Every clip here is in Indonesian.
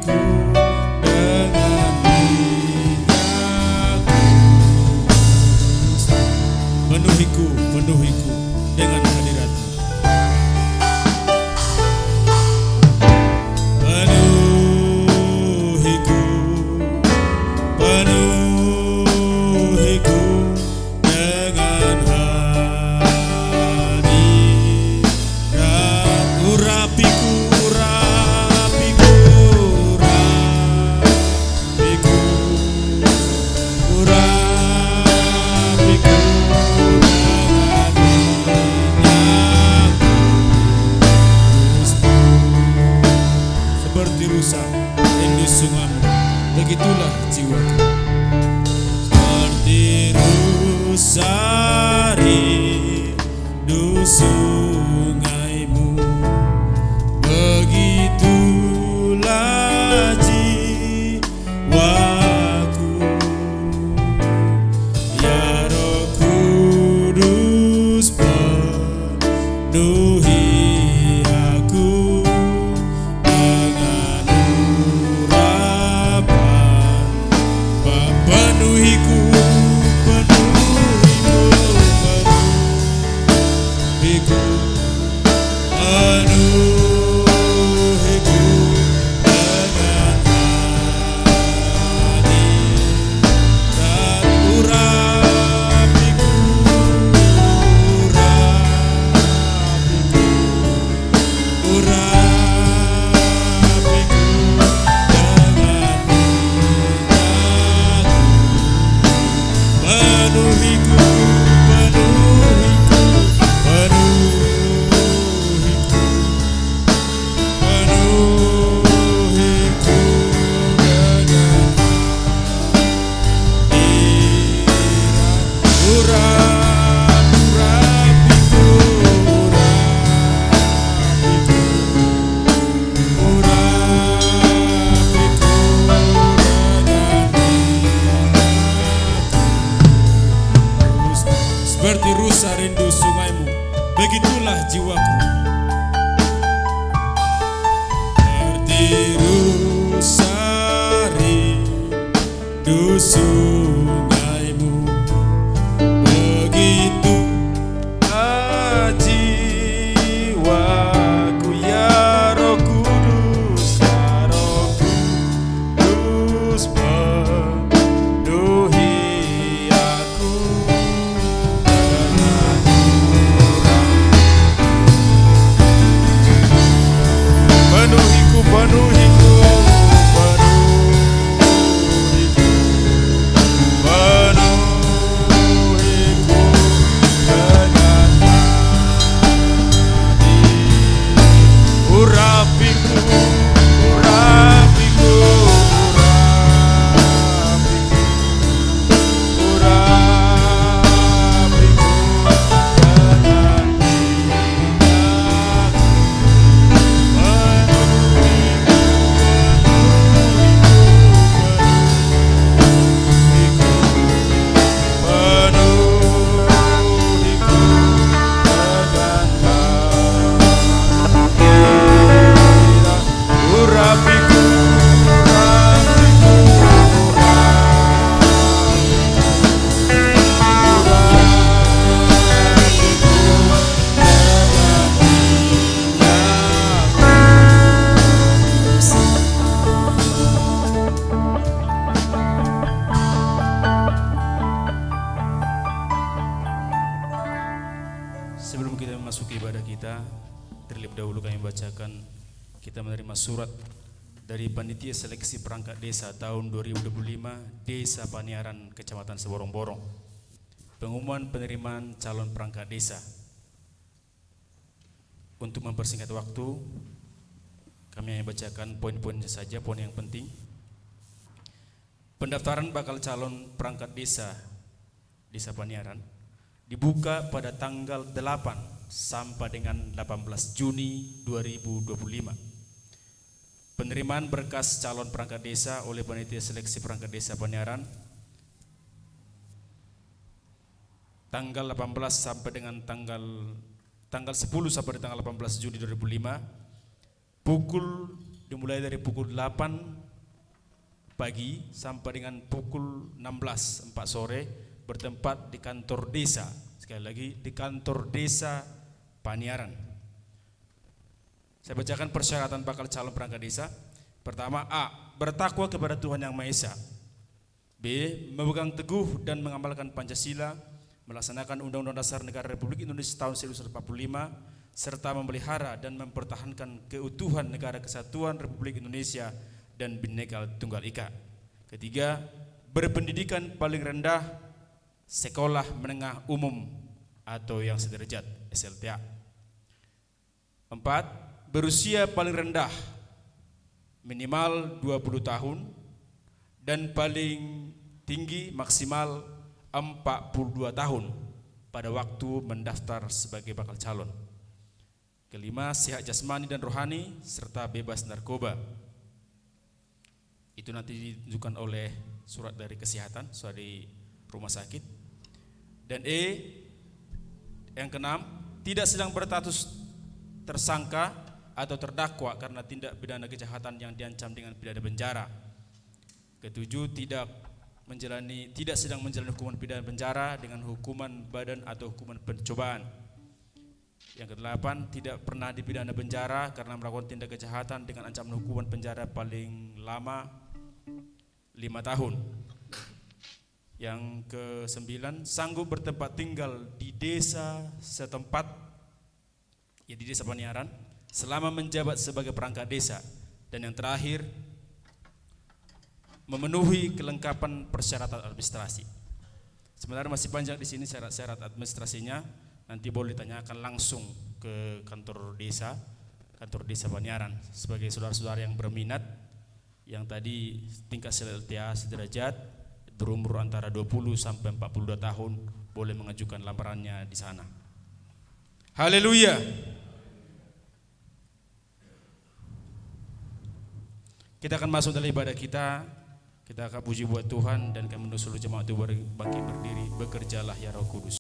dengan minyakku. Penuhiku dengan hadirat-Mu. Penuhiku dengan hadirat. Urapiku seperti rusa rindu sungai-Mu, begitulah jiwaku. Seperti rusa rindu sungai-Mu, begitulah jiwaku. Ya Roh Kudus, penuhi aku dengan urapan. Penuhiku seperti rusa rindu sungai-Mu, begitulah jiwaku. Seperti rusa rindu sungai-Mu, begitulah jiwaku. Ya Roh Kudus, ya Roh Kudus, penuhi aku. Penuhiku dengan urapiku Sebelum kita memasuki ibadah kita, terlebih dahulu kami bacakan, kita menerima surat dari Panitia Seleksi Perangkat Desa tahun 2025 Desa Paniaran, Kecamatan Seborong-Borong. Pengumuman penerimaan calon perangkat desa. Untuk mempersingkat waktu, kami hanya bacakan poin-poinnya saja, poin yang penting. Pendaftaran bakal calon perangkat desa Desa Paniaran dibuka pada tanggal 8 sampai dengan 18 Juni 2025. Penerimaan berkas calon perangkat desa oleh Panitia Seleksi Perangkat Desa Paniaran tanggal 18 sampai dengan tanggal 10 sampai dengan tanggal 18 Juni 2005 pukul dimulai dari pukul 8 pagi sampai dengan pukul 16 4 sore, bertempat di kantor desa. Sekali lagi, di kantor desa Paniaran. Saya bacakan persyaratan bakal calon perangkat desa. Pertama, A. Bertakwa kepada Tuhan Yang Maha Esa. B. Memegang teguh dan mengamalkan Pancasila, melaksanakan Undang-Undang Dasar Negara Republik Indonesia tahun 1945, serta memelihara dan mempertahankan keutuhan Negara Kesatuan Republik Indonesia dan Bhinneka Tunggal Ika. Ketiga, berpendidikan paling rendah sekolah menengah umum atau yang sederajat SLTA. 4. Berusia paling rendah minimal 20 tahun dan paling tinggi maksimal 42 tahun pada waktu mendaftar sebagai bakal calon. Kelima, sehat jasmani dan rohani serta bebas narkoba. Itu nanti ditunjukkan oleh surat dari kesehatan, surat dari rumah sakit. Dan E, yang keenam, tidak sedang berstatus tersangka atau terdakwa karena tindak pidana kejahatan yang diancam dengan pidana penjara. Ketujuh, tidak sedang menjalani hukuman pidana penjara dengan hukuman badan atau hukuman pencobaan. Yang kedelapan, tidak pernah dipidana penjara karena melakukan tindak kejahatan dengan ancaman hukuman penjara paling lama 5 tahun. Yang kesembilan, sanggup bertempat tinggal di desa setempat, ya di desa Paniaran, selama menjabat sebagai perangkat desa. Dan yang terakhir, memenuhi kelengkapan persyaratan administrasi. Sebenarnya masih panjang di sini syarat-syarat administrasinya, nanti boleh ditanyakan langsung ke kantor desa Paniaran. Sebagai saudara-saudara yang berminat, yang tadi tingkat SLTA sederajat, berumur antara 20 sampai 42 tahun, boleh mengajukan lamarannya di sana. Haleluya. Kita akan masuk dalam ibadah kita. Kita akan puji buat Tuhan dan kami menusul jemaat itu bangkit berdiri. Bekerjalah ya Roh Kudus.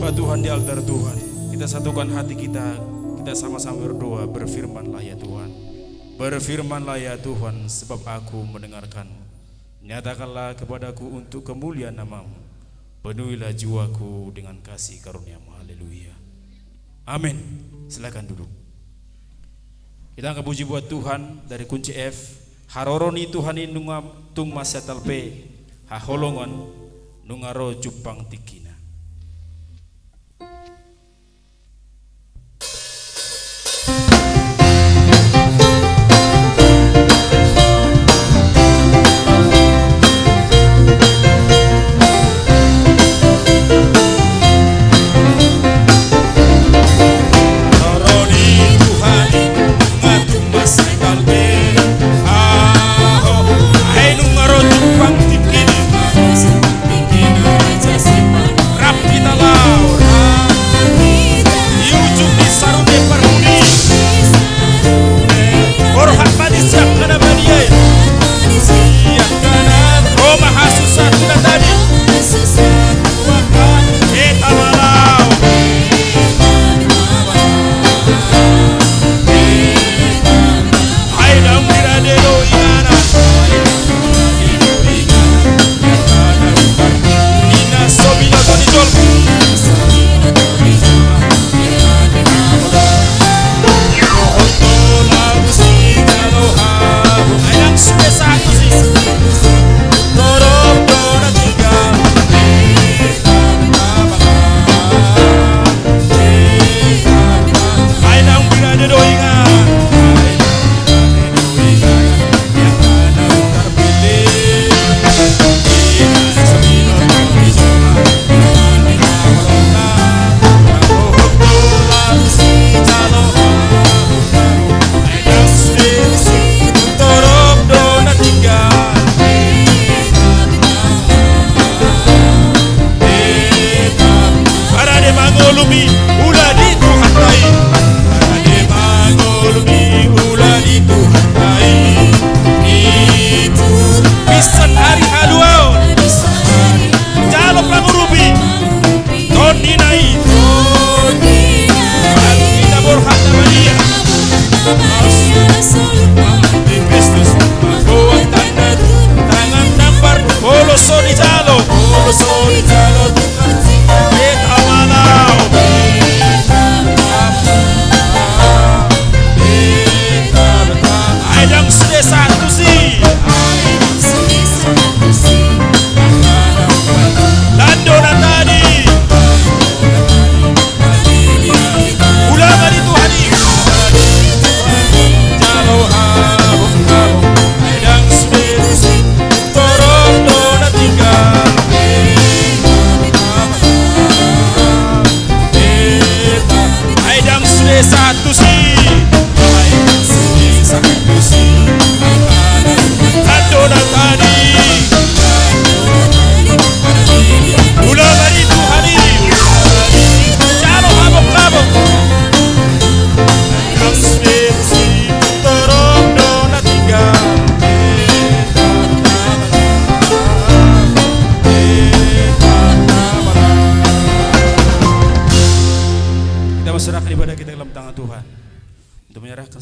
hamba Tuhan di altar Tuhan. Kita satukan hati kita, kita sama-sama berdoa. Berfirmanlah ya Tuhan, berfirmanlah ya Tuhan, sebab aku mendengarkan. Nyatakanlah kepadaku untuk kemuliaan nama-Mu. Penuhilah jiwaku dengan kasih karunia-Mu. Haleluya. Amin. Silakan duduk. Kita angkat puji buat Tuhan dari kunci F. Haroroni Tuhan ini tung masa talpe haholongan nungaro jupang tikina.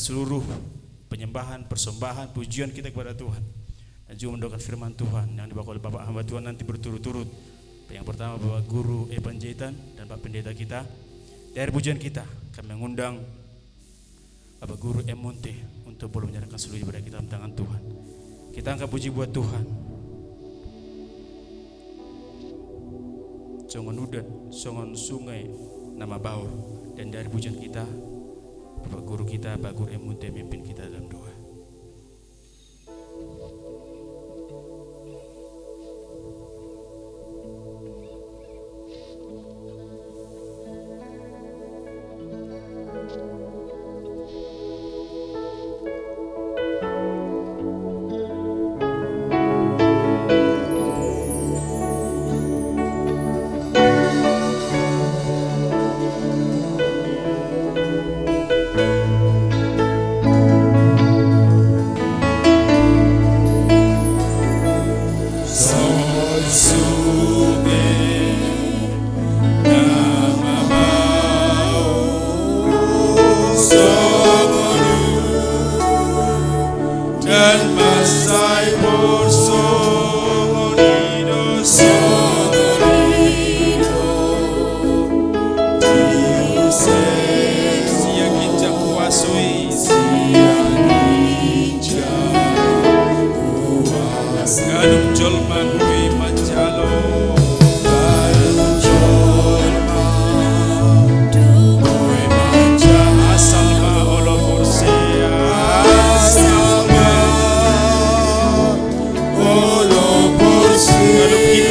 Seluruh penyembahan, persembahan, pujian kita kepada Tuhan, dan juga mendoakan firman Tuhan yang dibawa oleh Bapak hamba Tuhan nanti berturut-turut. Yang pertama Bapak Guru Epanjaitan dan Pak Pendeta kita. Dari pujian kita kami mengundang Bapak Guru Emonte untuk boleh menyerahkan seluruh ibadah kita dalam tangan Tuhan. Kita angkat puji buat Tuhan. Songon udan, songon sungai, nama baur. Dan dari pujian kita Bapak Guru kita, Pak Guru Emonte memimpin kita dalam doa.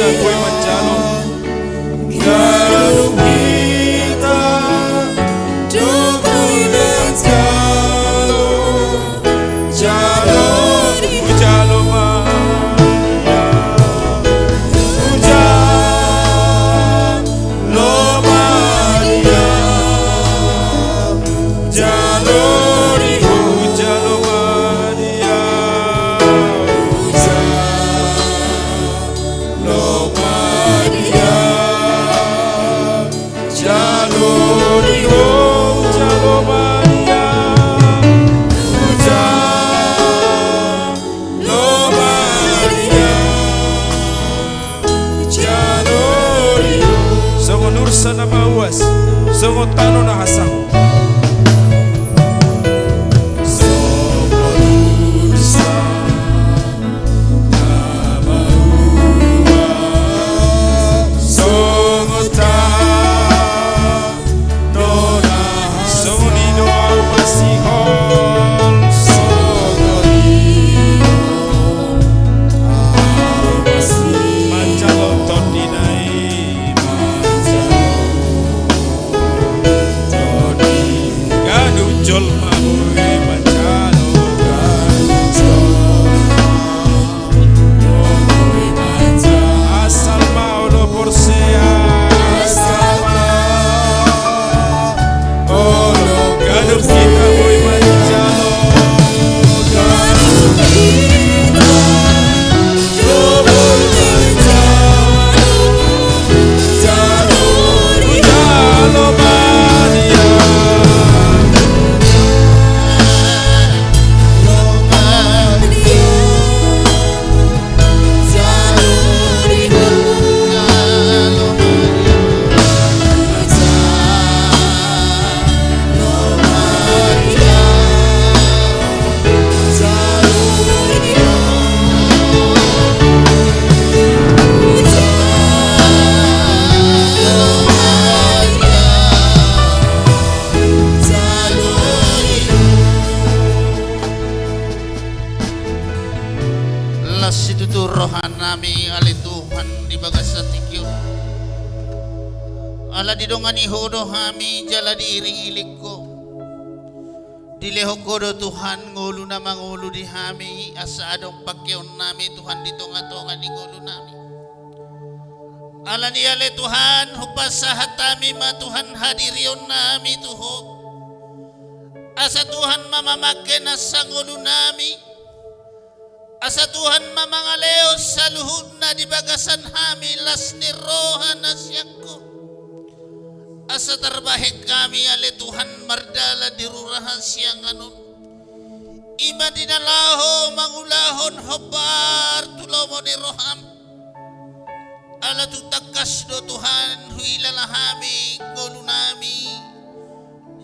kita kue menjalo Garum kita Dukui menjalo Jalo Ujalo Maria Ujalo Maria Jalo Riho Ujalo Maria Ujalo Maria Jalo Riho Ujalo Maria Ujalo Maria Jalo Riho Songo nursa na mawas Songo tano na hasang Songo nido au masihon Manjalo tondinai Gadu jol maui manjalo Asal maulo porsea Gadu kita boy manjalo Ujalo Maria Situtu rohan nami ali Tuhan di bagas satikyo ala didongani hodo hami jala diiring iliko dileho kodo Tuhan ngulu na mangulu di hami asa adong pakyon nami Tuhan ditonga-tonga di ngulu nami ala ni ale Tuhan hupasahat kami ma Tuhan hadirion nami tuho asa Tuhan mamamaken asa ngulu nami asa Tuhan mamangaleo sa luhod na di bagasan hami las ni rohan na siyako. Asa tarbahik kami ale Tuhan mardala di rurahan siyang anon. Ima dinalaho mangulahon hobar tulomo ni roham. Ala tutakas do Tuhan huilala hami ngolu nami.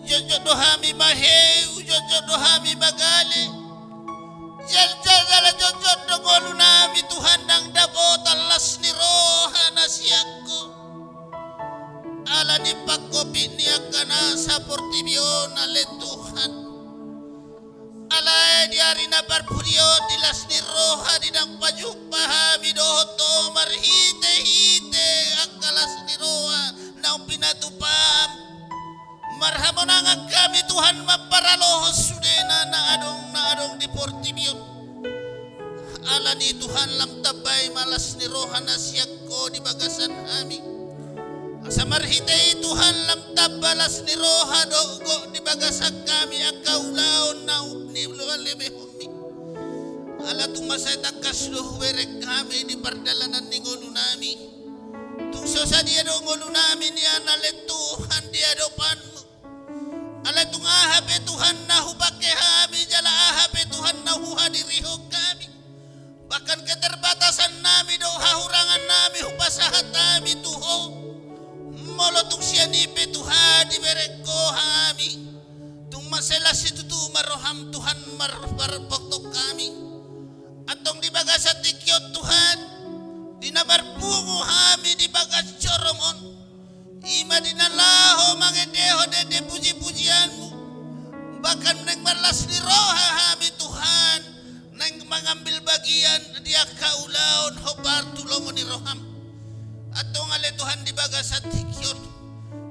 Jojo do hami mahe, jojo do hami magale. Jal-jal jojot dogolu nami Tuhan nang dabot alas ni roha na siyako ala ni pagkopi niya ka na sa portibyon ale Tuhan ala di ari na barpuryo dilas ni roha di nang pajumpa hami dohoto marhite-hite akalas ni roha na pinatupam marhamon ang kami Tuhan maparalohos sudena na adong di portibyon ala ni Tuhan lang tabay malas ni rohan na siyako di bagasan hami asa marhite Tuhan lang tabalas ni roha dogo di bagasan kami akaulaon na upni lualemehumi ala tumasay takas luhuwerek kami di pardalanan ni ngulu nami tungso sa dia do ngulu nami ni anale Tuhan dia dopanmu ala tung ahape Tuhan na hubake hami jala ahape Tuhan na huhadiriho kami bahkan keterbatasan nami do hahurangan nami hupasahat nami tuho molotung sianipe Tuhan dibereko hami tung maselas itu tu maroham Tuhan marpoktok kami atong di bagas tikyo Tuhan dinabarpungu hami di bagas coromon ima dinalaho mangedeho dede puji-pujianmu bahkan neng marlas ni roha hami Tuhan neng mengambil bagian dia kaulaon hobar tulomo ni roham atong ale Tuhan di baga sa tikyon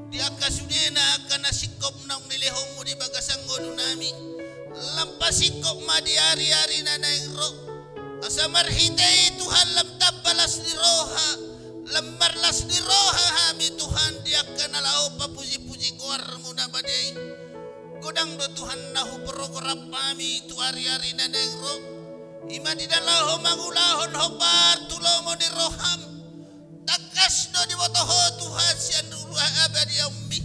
di akasudena akan nasikop nang nilihom mo di baga sa ngono nami lampasikop ma di ari-ari na naingro asa marhitay Tuhan lamtabalas ni roha lammarlas ni roha hami Tuhan di akan nalao papuji-puji kuar mo na baday godang do Tuhan nahu program kami tu ari-ari na naingro ima di dalaho mangulahon hobar tulomo ni roham takas do di botoho Tuhan sian abadi ummi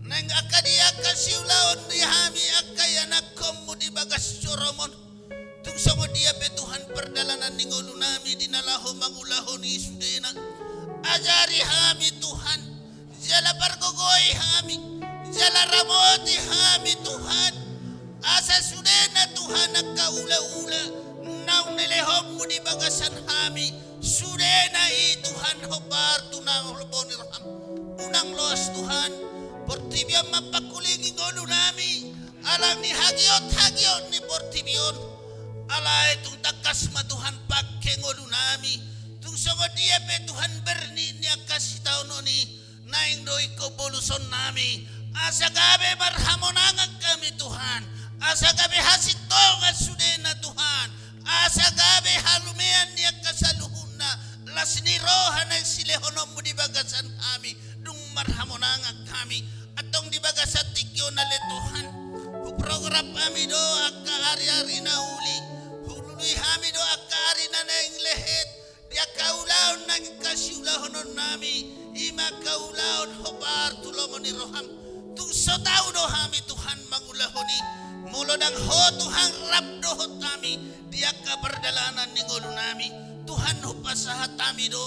nang akadia kasiulaon di hami akaya nakom di bagas coromon tung songo dia pe Tuhan perdalanan ningolu nami dinalaho mangulaho ni sudena ajari hami Tuhan jala bargogoi hami jala ramoti hami Tuhan asa sudena Tuhan akaula-ula nau nelehom di bagasan hami sudena i Tuhan hobar tunang roboni raham unang los Tuhan portibion mapakulingi ngolu nami alang ni hagiot ni portibion ala itong takas ma Tuhan pakke ngolu nami tung songo dia pe Tuhan berni ni akas taon ni naing doi ko boluson nami asa gabe marhamonangag kami Tuhan asa gabe hasitongan sudena Tuhan asa gabe halumean ni akasaluhuna las ni roha na silehonom mo di bagasan kami dung marhamonangag kami atong di bagasan tikyo na letuhan program kami do akka ari-ari na uli hululoy kami do akka ari na naing lehet di akaulaon nang kasiulahonon nami ima kaulaon hobar tulomo ni roham tung sotaw do kami Tuhan mangulahoni mulo dang ho Tuhan rabdo ho kami di akka perdalanan ni ngolu nami Tuhan hupasahat kami do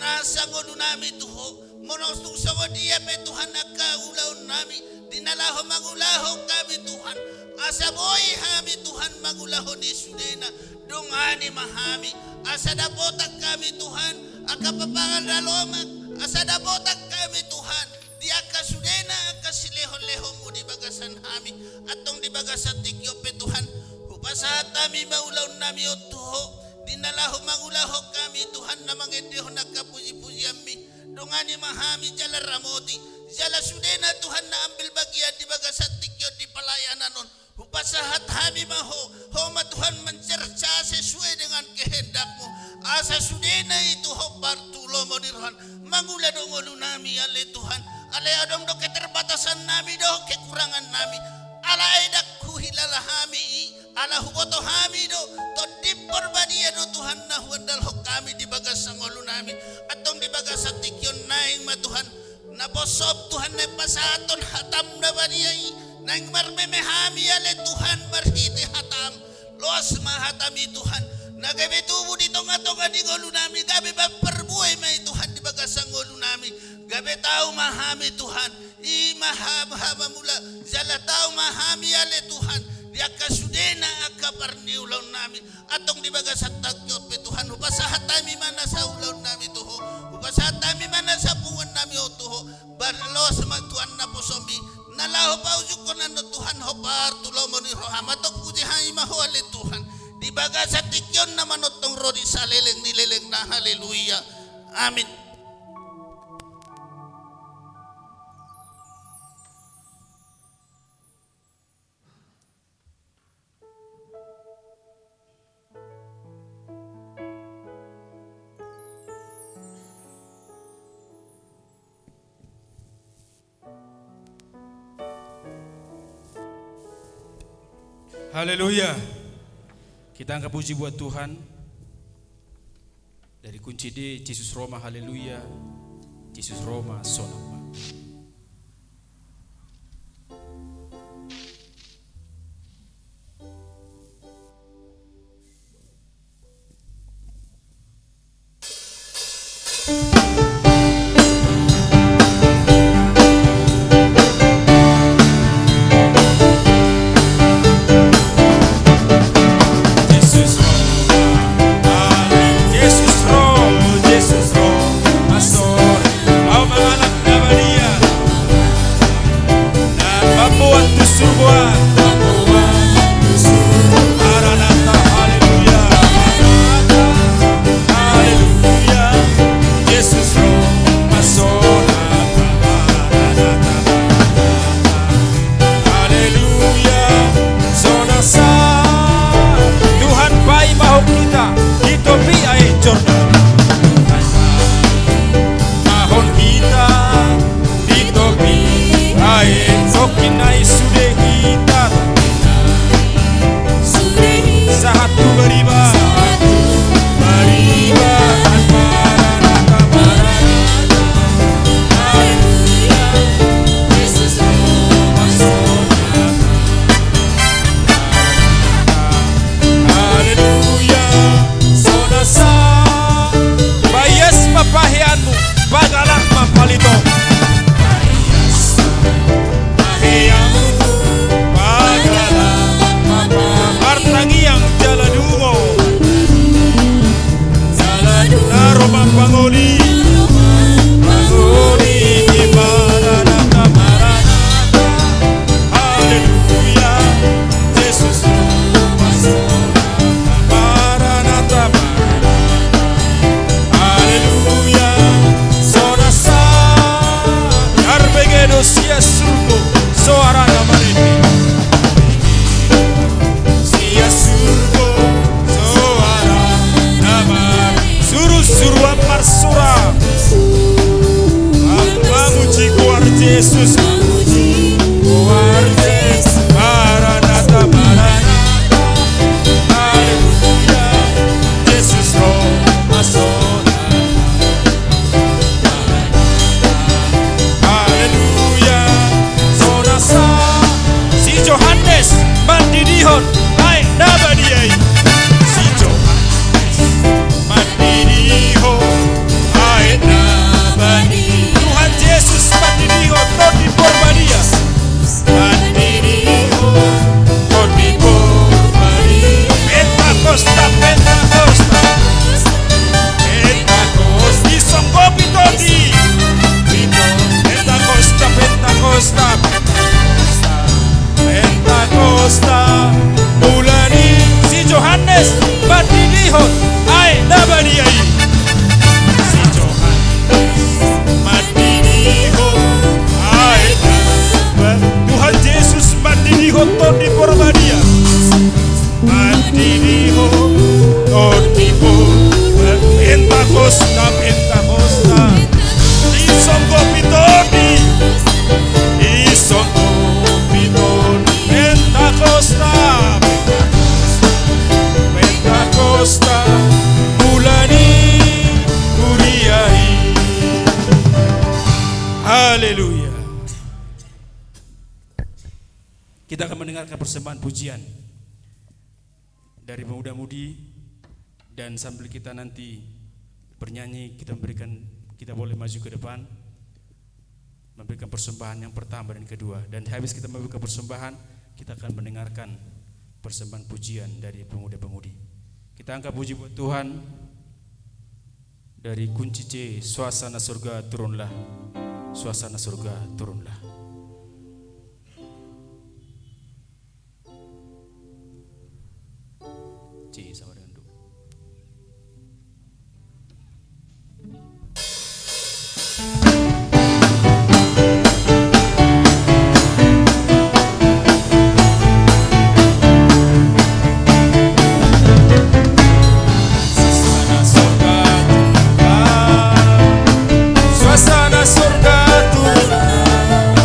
nasa ngolu nami tuho monos tung songo dia pe Tuhan akaulaon nami dinalaho mangulaho kami Tuhan asa boy kami Tuhan mangulaho ni sudena dungani mahami asa dapotak kami Tuhan akapapangan dalomag asa dapotak kami Tuhan di akasudena akasilehon-lehon mo di bagasan kami atong di bagasan tikyo pe Tuhan hupasahat kami maulaon nami o tuho dinalaho mangulaho kami Tuhan na mangedehon nagkapuji-puji ami dungani mahami jala ramoti jala sudena Tuhan na ambil bagian di bagasan tikyo di pelayanan non hupasahat kami maho homa Tuhan mencerca sesuai dengan kehendakmu asa sudena itu hobar tulomo dirhan mangula dongolu nami ale Tuhan ale adong do keterbatasan nami do kekurangan nami ala edak kuhilala hami ala huboto hami do to dipor badia do Tuhan na huandal kami di bagasang ulu nami atong di bagasang tikyon naing ma Tuhan na bosob Tuhan na pasaton hatam na badiyay naing marmemehami ale Tuhan marhiti hatam los mahatami Tuhan nagabi tubo dito nga di ngulu nami gabi perbuhay may Tuhan di bagasang ulu nami gabi tao mahami Tuhan i mahama mula jala tao mahami ale Tuhan di akasudena akaparniulaw nami atong di bagasang tagyot pe Tuhan upasahat nami mana sa ulaw nami tuho upasahat nami mana sa pungan nami o tuho barlos magtuan na po sombi nalaho pa ujuk ko na no Tuhan hopar tulomo ni rohamatok puji hai mahuali Tuhan di bagasang tikyon na manotong rodi sa leleng nileleng na haleluya amin. Haleluya. Kita angkat puji buat Tuhan. Dari kunci D, Jesus Roma, haleluya. Jesus Roma, sonama. Jesus Roma, Jesus Roma, son, ao mangalak na palito. Artangiang jaladungo. Naroma pangoli. Pangoli Maranatha Maranatha. Haleluya. Yesus Maranatha Maranatha. Haleluya. Sonasa. Arbegedo sia surgo. Soarana marete. Sia surgo. Soarana marete. Suru amar sura. Memuji kuar Yesus. Kuar Yesus. Maranatha Maranatha. Haleluya. Yesus roh masuk. Haleluya. Sonasa. Si Johannes mandidihon. Hai nabadiai. Si Johannes mandidihon. Hai nabadi. Tuhan Yesus mandidihon. Todi porbadia. Mandidihon. Todi porbadia. Pentakosta. Pentakosta. Pentakosta. Disonggopi todi. Pentakosta. Pentakosta. Pentakosta. Mulani si Johannes mandidihon. Ai nabadiai. Si Johannes mandidihon. Ai nabadi. Tuhan Yesus mandidihon todi porbadia. Mandidihon todi porbadia. Pentakosta. Pentakosta. Disonggopi todi. Disonggopi todi. Pentakosta. Pentakosta. Mulani kuriai. Haleluya. Kita akan mendengarkan persembahan pujian dari pemuda-mudi, dan sambil kita nanti bernyanyi, kita boleh maju ke depan memberikan persembahan yang pertama dan kedua, dan habis kita memberikan persembahan, kita akan mendengarkan persembahan pujian dari pemuda-pemudi. Kita angkat puji buat Tuhan dari kunci C, suasana surga turunlah, suasana surga turunlah. C sama dengan do. Suasana surga turunlah.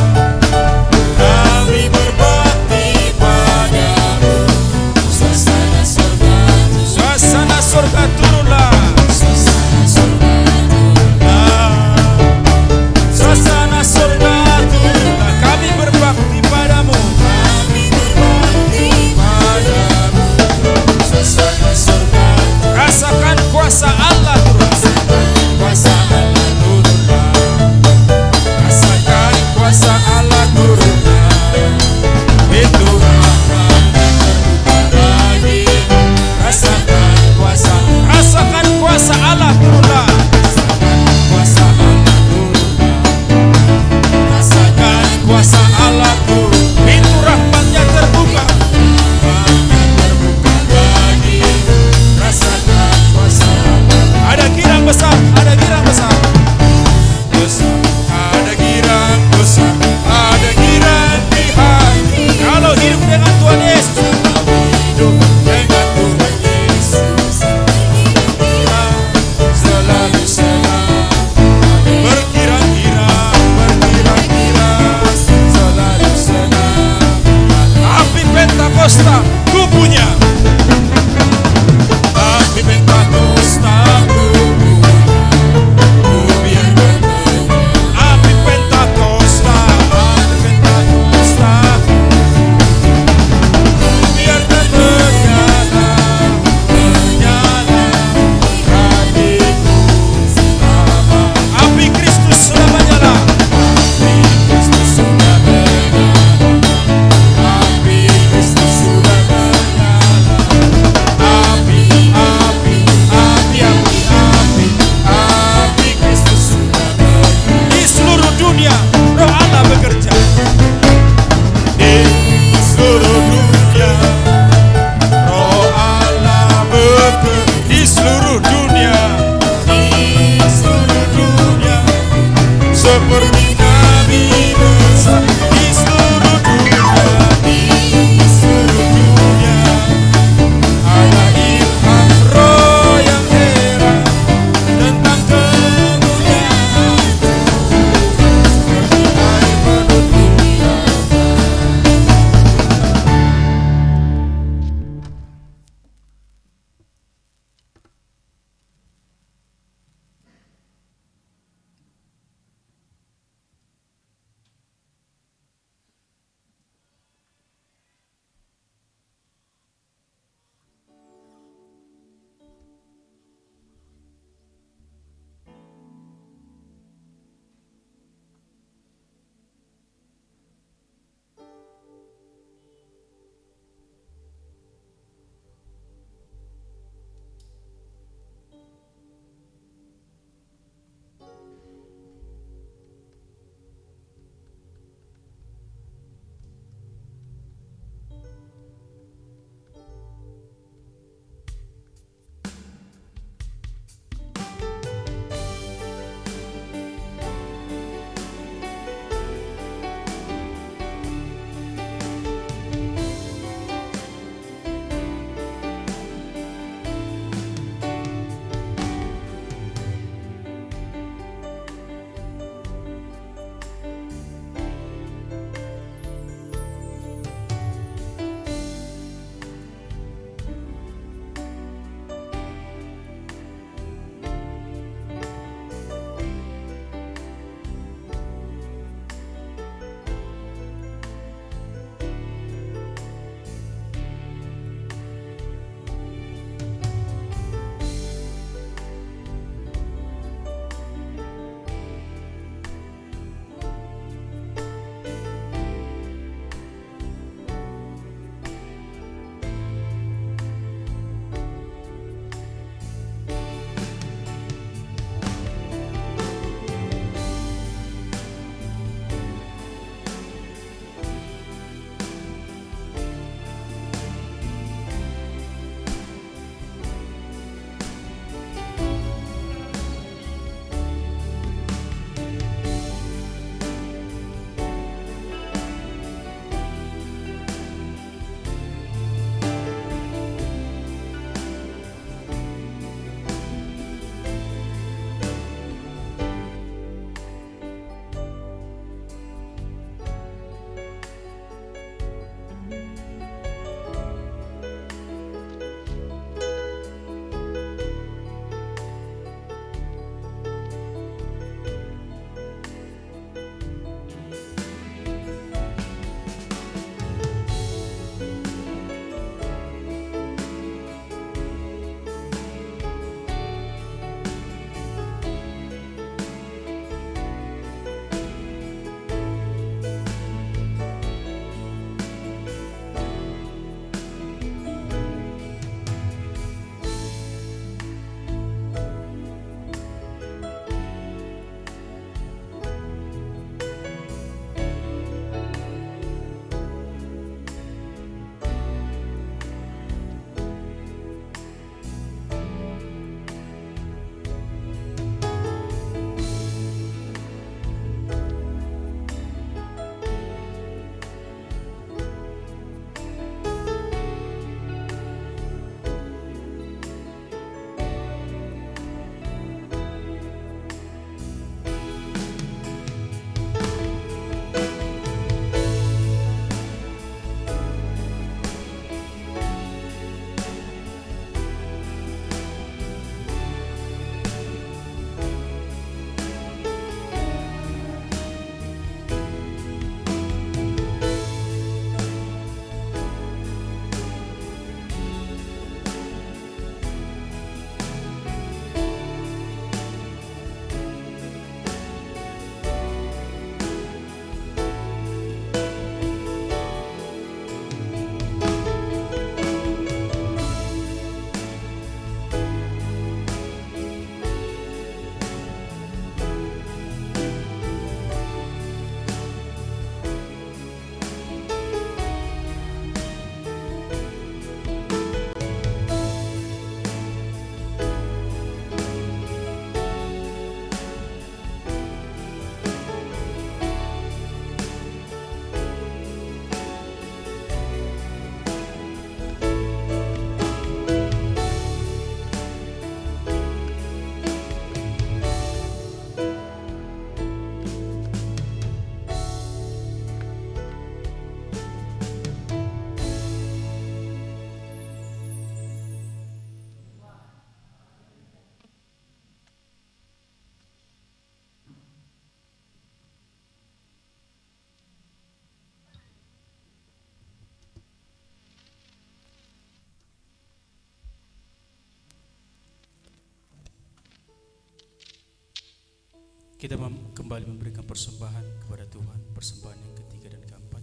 Kita kembali memberikan persembahan kepada Tuhan, persembahan yang ketiga dan keempat.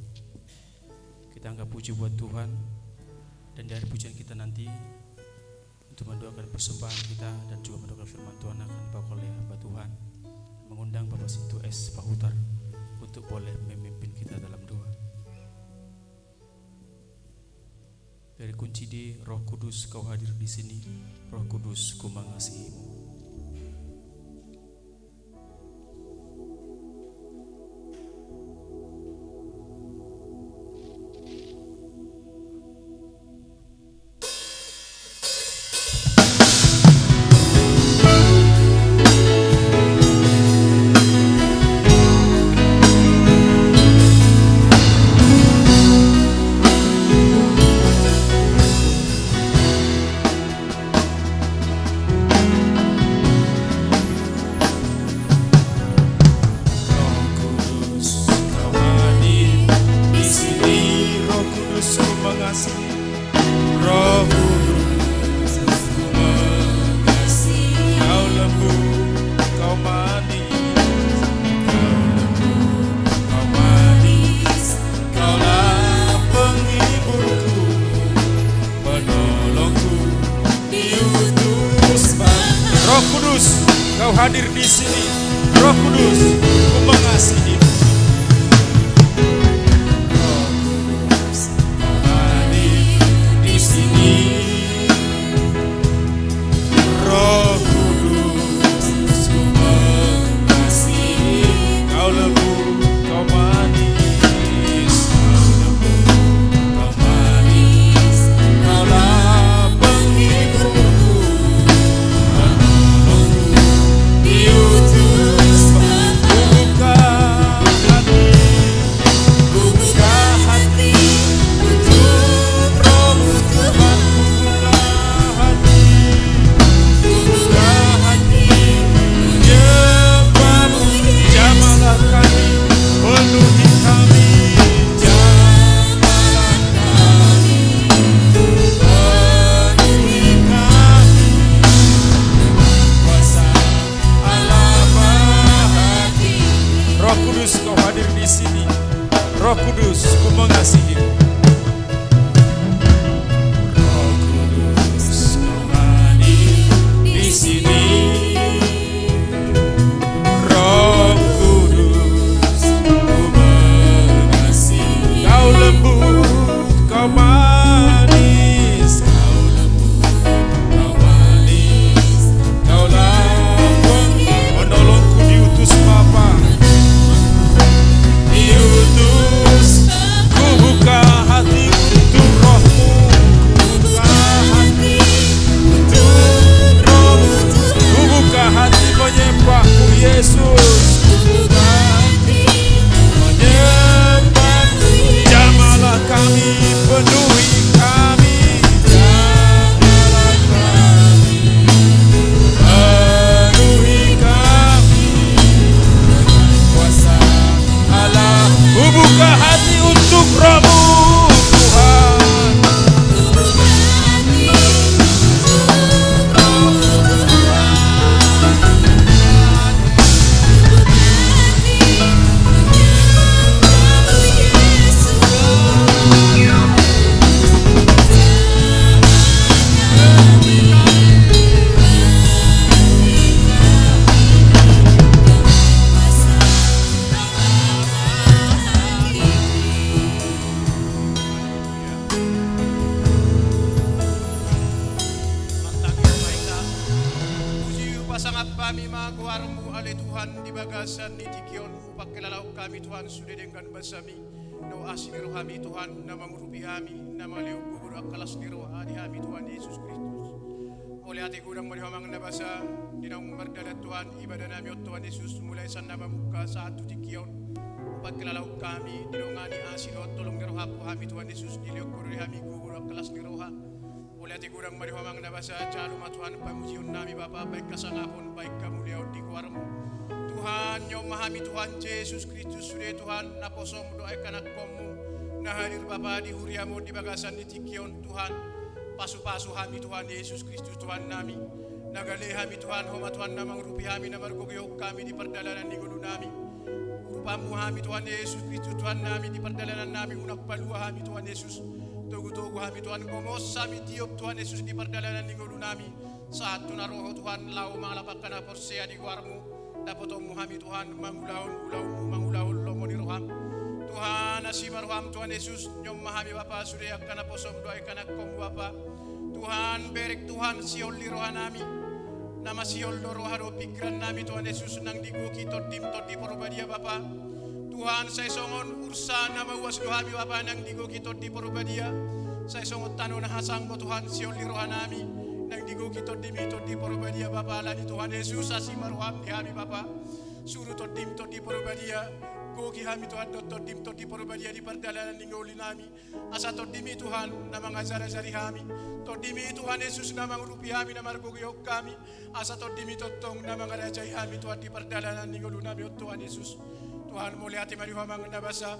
Kita anggap puji buat Tuhan, dan dari pujian kita nanti untuk mendoakan persembahan kita dan juga mendoakan firman Tuhan akan dibawa oleh hamba Tuhan. Mengundang Bapak Sintu S. Pahutar untuk boleh memimpin kita dalam doa. Dari kunci D, Roh Kudus Kau hadir di sini, Roh Kudus Ku mengasihimu. Hadir di sini, Roh Kudus, Ku mengasihi. Roh Kudus, hadir di sini. Roh Kudus, Ku mengasihi. Kau lembut, Kau manis. Kau lembut, Kau manis. Kaulah penghiburku. Roh Kudus, Ku mengasihimu. Roh Kudus, Kau hadir di sini. Roh Kudus, Ku mengasihi. Kau lembut, Kau manis. Kau lembut, Kau manis. Kaulah penolongku, diutus Bapa. Diutus, Ku buka hati untuk Roh-Mu. Buka hati untuk Roh-Mu. Ku buka hati menyembah-Mu Yesus. Buka hati menyembah-Mu. Jamahlah kami, penuhi kami. Jamahlah kami, penuhi kami dengan kuasa Allah. Ku buka hati untuk Roh-Mu, Tuhan. Kami maguarmu ale Tuhan di bagasan di tikionmu pakilalau kami Tuhan sudah dengan basami doa sini rohami Tuhan nama murupi kami nama liu kubur akalas ni roh adi kami Tuhan Yesus Kristus oleh hati gudang merihomang nabasa dinang merdadat Tuhan ibadah nami Tuhan Yesus mulai sana muka satu tikion pakilalau kami dinongani asin tolong ni rohapu kami Tuhan Yesus di liu kubur kami kubur akalas ni roha oleh hati gudang merihomang nabasa caluma Tuhan pamujiun nami Bapa baik kasangapun baik kamu liau di kuarmu Tuhan yang memahami Tuhan Yesus Kristus sudah Tuhan naposong doakan akomu nah hadir Bapa di huriamu di bagasan di tikion Tuhan pasu-pasu kami Tuhan Yesus Kristus Tuhan nami Nagalehami Tuhan, homa Tuhan na mangrupihami na margugiyok kami di perdalanan ni gulo nami. Urupamuhami Tuhan Yesus Kristus Tuhan nami di perdalanan nami unak paluahami Tuhan Yesus. Tugu-tugu hami Tuhan komos sami tiup Tuhan Yesus di perdalanan ni gulo nami. Saat tunaroho Tuhan lau mangalapakkan aporsea di guarmu. Dapotomu hami Tuhan mangulahun lomoni roham. Tuhan asimar roham Tuhan Yesus nyom mahami Bapa sudah akan aposom doa akan akom Bapa. Tuhan berek Tuhan siol li rohanami. Nama siol do roharo pikiran nami Tuhan Yesus nang digo kita tim to di porobadia Bapa. Tuhan saya songon ursa nama uas dohami Bapa nang digo kita di porobadia. Saya songon tano na hasang mo Tuhan siol li rohanami nang digo kita dimito di porobadia Bapa lani Tuhan Yesus asimar roham di hami Bapa. Suruh to tim to di porobadia. Gogi hami Tuhan to tim to di porobadia di perdalanan ningoli nami. Asa to dimi Tuhan na mga zari hami. To dimi Tuhan Yesus na mga rupi hami na margugiyok kami. Asa to dimi totong na mga rajay hami Tuhan di perdalanan ningoli nami o Tuhan Yesus. Tuhan muli hati marihamang nabasa.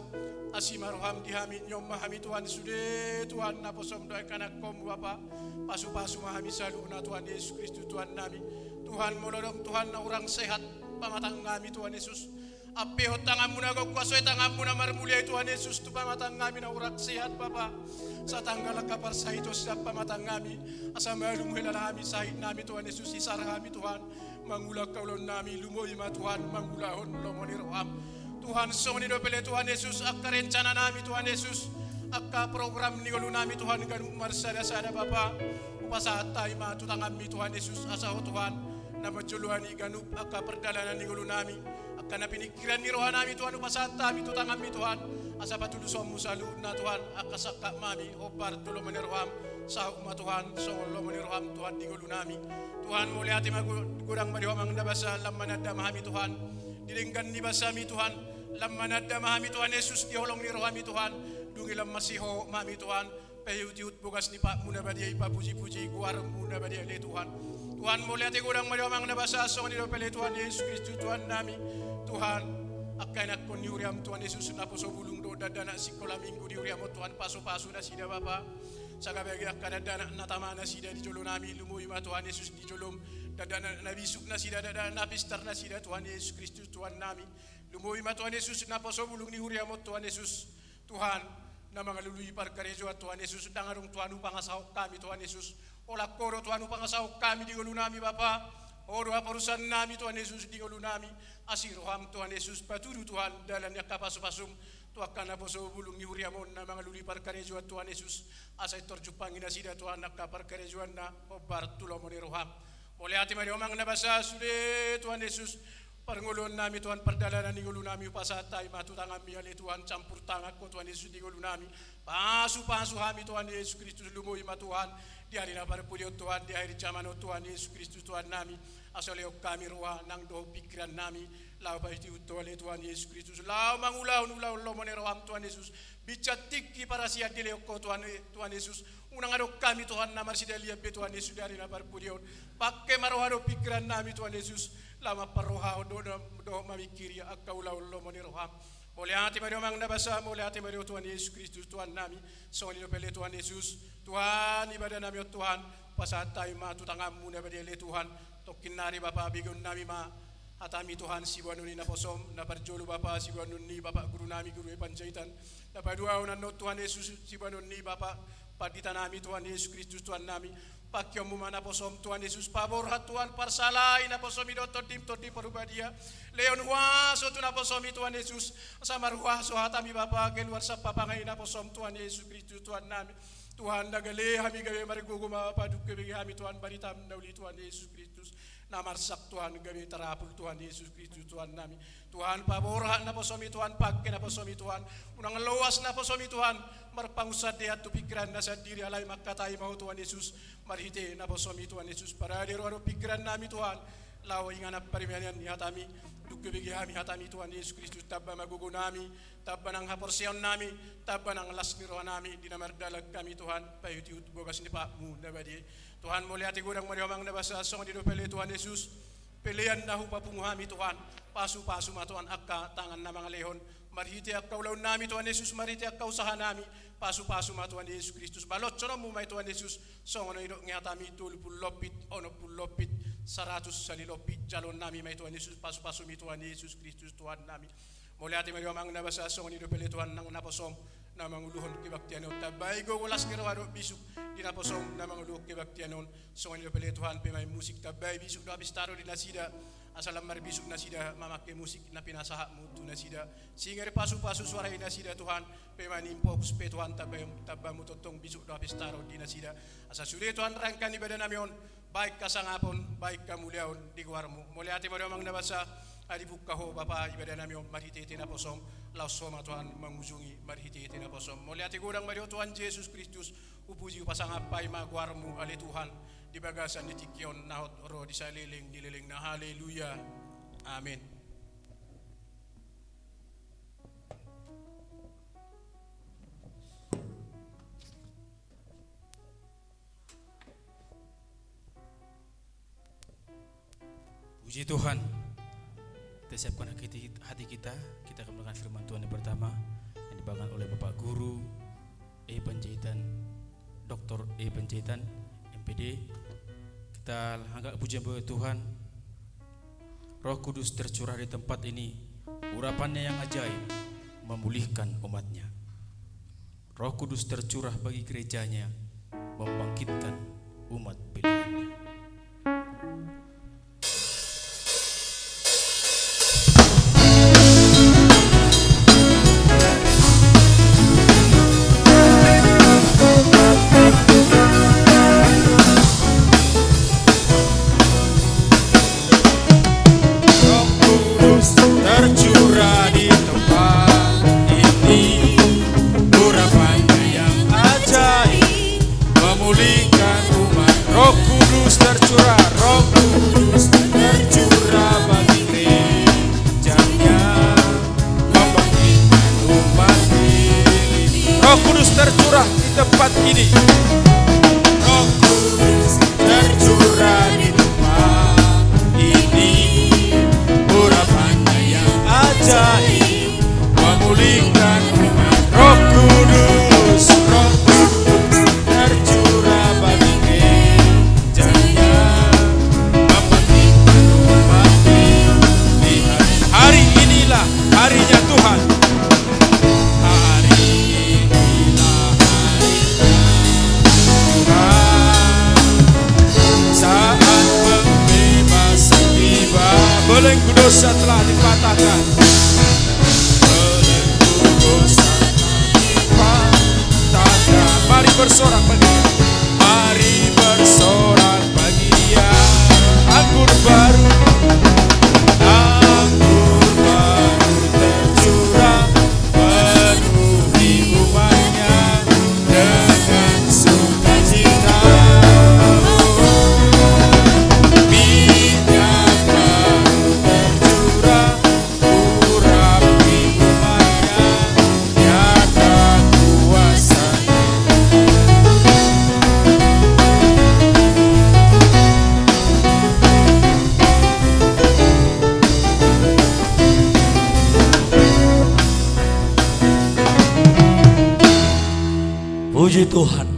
Asimaroham di hami nyom mahami Tuhan sude Tuhan na posom doa kanak kom Bapa. Pasu-pasu mahami salu na Tuhan Yesus Kristus Tuhan nami. Tuhan molodong Tuhan na orang sehat pamatang kami Tuhan Yesus. Apeho tanganmu na kuasoi tanganmu na marmulia Tuhan Yesus tu pamatang kami na urak sehat Bapa. Sa tanggal kapar sa ito sa pamatang kami. Asa malung hilala kami sahid nami Tuhan Yesus isar kami Tuhan. Mangulag kaulon nami lumoy ma Tuhan mangulahon lomoni roham. Tuhan soni do pele Tuhan Yesus akka rencana nami Tuhan Yesus. Akka program ni gulu nami Tuhan ganu marsada-sada Bapa. Upasa taima tutangami Tuhan Yesus asa ho Tuhan. Na majuluhan iganup akka perdalanan ni gulu nami. Karena pinikiran ni rohan nami Tuhan upasata mi tutang kami Tuhan asa patulusom musalu na Tuhan akasaka mami obar tulo maniroham sa umat Tuhan solo maniroham Tuhan di gulo nami Tuhan muli hati magurang mariham ang nabasa lamanada mahami Tuhan dilinggan ni basa mi Tuhan lamanada mahami Tuhan Yesus di holong ni rohami Tuhan dungilam masiho mami Tuhan payutiut bukas ni Pak muna badia ipapuji-puji guarem muna badia le Tuhan Tuhan muli hati gurang mariham ang nabasa so ni dopele Tuhan Yesus Kristus Tuhan nami Tuhan akan aku niuriam Tuhan Yesus na poso bulung do dadana sikola minggu niuriam Tuhan paso-paso na sida Bapa sagabagi akan dadana natama na sida di jolo nami lumui ma Tuhan Yesus di jolom dadana na bisuk na sida dadana na pistar na sida Tuhan Yesus Kristus Tuhan nami lumui ma Tuhan Yesus na poso bulung niuriam Tuhan Yesus Tuhan na mga lului parkarejo at Tuhan Yesus dangarong Tuhan upang asahok kami Tuhan Yesus ola koro Tuhan upang asahok kami di gulo nami Bapa Oro parusan nami Tuhan Yesus di gulo nami asiroham Tuhan Yesus paturu Tuhan dalam yakapasupasum tuakan na poso bulung ni huriamon na mga luli parkarejuan Tuhan Yesus asay torjupang inasida Tuhan nakaparkarejuan na obar tulo mo ni roham muli hati mariomang nabasa sude Tuhan Yesus parngulon nami Tuhan perdalanan ni gulo nami upasatay matutang ami ali Tuhan campur tangak ko Tuhan Yesus di gulo nami pasu-pasu hami Tuhan Yesus Kristus lumoy ma Tuhan di hari na parpulyo Tuhan di hari zaman Tuhan Yesus Kristus Tuhan nami asoleo kami roha nang do pikiran nami lau pasti utole Tuhan Yesus Kristus lau mangulau lo moneroham Tuhan Yesus bicatik ki para sia dileo ko Tuhan Yesus unang ado kami Tuhan namar sidalia be Tuhan Yesus dari na parpulyo pakai maroha do pikiran nami Tuhan Yesus lama paroha do mamikiri akau lau lo moneroham Boleh hati mari omang nabasa, boleh hati mari Tuhan Yesus Kristus Tuhan nami, song ni pele Tuhan Yesus, Tuhan ibadah nami Tuhan, pasatai ma tutangamu nabadi le Tuhan, tokin nari Bapa bigun nami ma, hatami Tuhan si buanuni na posom, na parjolu Bapa si buanuni Bapa guru nami guru panjaitan, na padua unan Tuhan Yesus si buanuni Bapa, padita nami Tuhan Yesus Kristus Tuhan nami, Pakyom mumana posom Tuhan Yesus pabor Tuhan parsalai na posomi do todim todi parubadia leon huaso tu na posomi Tuhan Yesus samar huaso hatami Bapa keluar sa papangai na posom Tuhan Yesus Kristus Tuhan nami Tuhan nagale hami gawe mariguguma paduk gawe hami Tuhan baritam nauli Tuhan Yesus Kristus namarsak Tuhan gawe tarapul Tuhan Yesus Kristus Tuhan nami Tuhan pabor na posomi Tuhan pakke na posomi Tuhan unang luas na posomi Tuhan marpangusad dia tu pikiran na sa diri alay makatai mau Tuhan Yesus marhite na posomi Tuhan Yesus para dero pikiran nami Tuhan law inganap parimian ni hatami dukubigi hami hatami Tuhan Yesus Kristus tabba magugunami tabba nang haporsion nami tabba nang lasniro nami dinamardalag kami Tuhan payuti bogas ni Pakmu nabadi Tuhan muli ati gudang mariomang nabasa song di pele Tuhan Yesus pilihan na hupapunguhami Tuhan pasu-pasu ma Tuhan akka tangan na mga lehon Marhiti ak kaulaw nami Tuhan Yesus, marhiti ak kausaha nami, pasu-pasu ma Tuhan Yesus Kristus. Balot cono mo may Tuhan Yesus, songono idok ngatami tulpul lopit, ono pul lopit, 100 salilopit, jalon nami may Tuhan Yesus, pasu-pasu mi Tuhan Yesus Kristus Tuhan nami. Muli ati may mang nabasa songon ido pele Tuhan nang naposom, na manguluhon kibaktianon, tabay go walas kirwado bisuk, dinaposom na manguluhon kibaktianon, songon ido pele Tuhan, pe may musik tabay bisuk na bistaro dinasida, asalam marbisuk na sida mamake musik na pinasaha mutu na sida singer pasu-pasu suara na sida Tuhan pemanin fokus pe Tuhan tabba mutotong bisuk na pistaro di na sida asa suri Tuhan rangkan ibadah namion baik kasangapon baik kamuliaon di guarmu muliati mo mang nabasa adi bukkaho bapa ibadah namion marhitete na posom laos soma Tuhan mangujungi marhitete na posom muliati gudang mario Tuhan Yesus Kristus upuji pasangapay maguarmu ali Tuhan di bagasan ni tikion nahot ro di saliling nililing na haleluya amin. Puji Tuhan. Kita siapkan hati kita akan mendengar firman Tuhan yang pertama yang dibawakan oleh Bapak Guru Penjahitan, Dr. Penjahitan MPD. Kita angkat pujian bagi Tuhan. Roh Kudus tercurah di tempat ini, urapannya yang ajaib memulihkan umatnya. Roh Kudus tercurah bagi gerejanya, membangkitkan umat pilihannya. Belenggu dosa telah dipatahkan. Belenggu dosa dipatahkan. Mari bersorak bagi Dia. Mari bersorak bagi Dia. Anggur baru tercurah penuhi umatnya dengan sukacita. Puji Tuhan.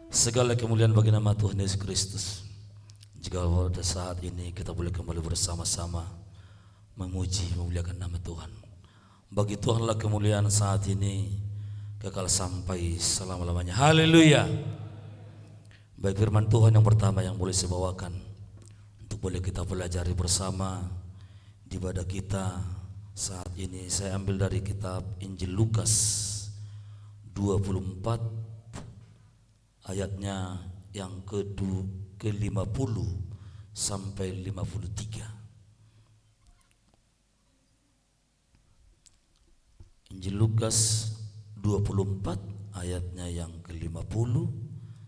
Segala kemuliaan bagi nama Tuhan Yesus Kristus. Jika pada saat ini kita boleh kembali bersama-sama memuji, memuliakan nama Tuhan. Bagi Tuhanlah kemuliaan saat ini kekal sampai selama-lamanya. Haleluya. Baik, firman Tuhan yang pertama yang boleh saya bawakan untuk boleh kita pelajari bersama di ibadah kita saat ini, saya ambil dari kitab Injil Lukas 24 ayatnya yang ke-50 sampai 53. Injil Lukas 24 ayatnya yang ke-50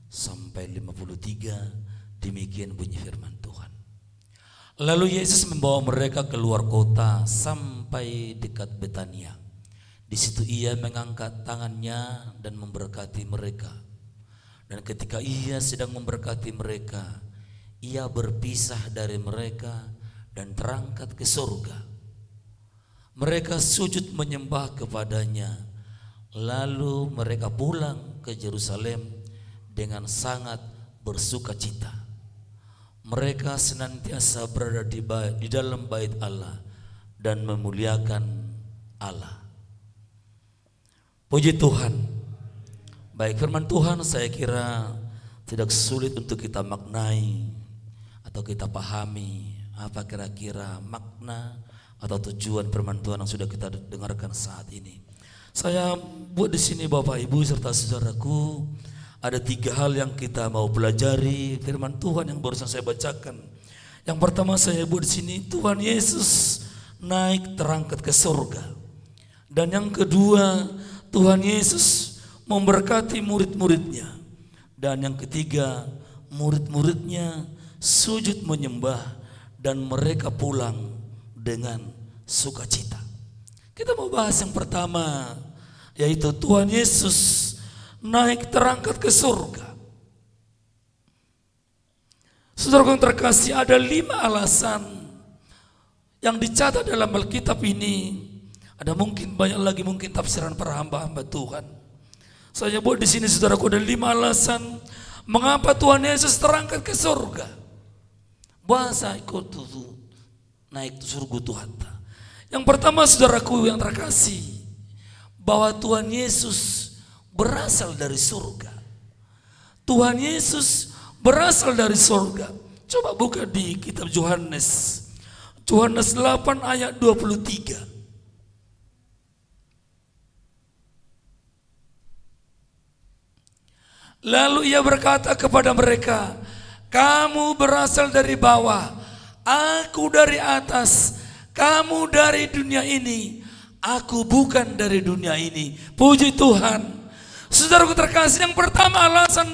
sampai 53. Demikian bunyi firman Tuhan. Lalu Yesus membawa mereka keluar kota sampai dekat Betania. Di situ Ia mengangkat tangannya dan memberkati mereka. Dan ketika Ia sedang memberkati mereka, Ia berpisah dari mereka dan terangkat ke surga. Mereka sujud menyembah kepadanya. Lalu mereka pulang ke Yerusalem dengan sangat bersuka cita. Mereka senantiasa berada di dalam bait Allah dan memuliakan Allah. Puji Tuhan. Baik, firman Tuhan saya kira tidak sulit untuk kita maknai atau kita pahami apa kira-kira makna atau tujuan firman Tuhan yang sudah kita dengarkan saat ini. Saya buat di sini Bapak Ibu serta saudaraku, ada 3 hal yang kita mau pelajari firman Tuhan yang barusan saya bacakan. Yang pertama saya buat di sini, Tuhan Yesus naik terangkat ke surga. Dan yang kedua, Tuhan Yesus memberkati murid-muridnya. Dan yang ketiga, murid-muridnya sujud menyembah dan mereka pulang dengan sukacita. Kita mau bahas yang pertama, yaitu Tuhan Yesus naik terangkat ke surga. Saudara yang terkasih, ada 5 alasan yang dicatat dalam Alkitab ini. Ada mungkin banyak lagi mungkin tafsiran para hamba-hamba Tuhan. Saya buat di sini saudaraku ada 5 alasan mengapa Tuhan Yesus terangkat ke surga. Bahasa ikut naik surga Tuhan. Yang pertama saudaraku yang terkasih, bahwa Tuhan Yesus berasal dari surga. Tuhan Yesus berasal dari surga. Coba buka di kitab Yohanes. Yohanes 8 ayat 23. Lalu ia berkata kepada mereka, kamu berasal dari bawah, aku dari atas. Kamu dari dunia ini, aku bukan dari dunia ini. Puji Tuhan. Saudaraku terkasih, yang pertama alasan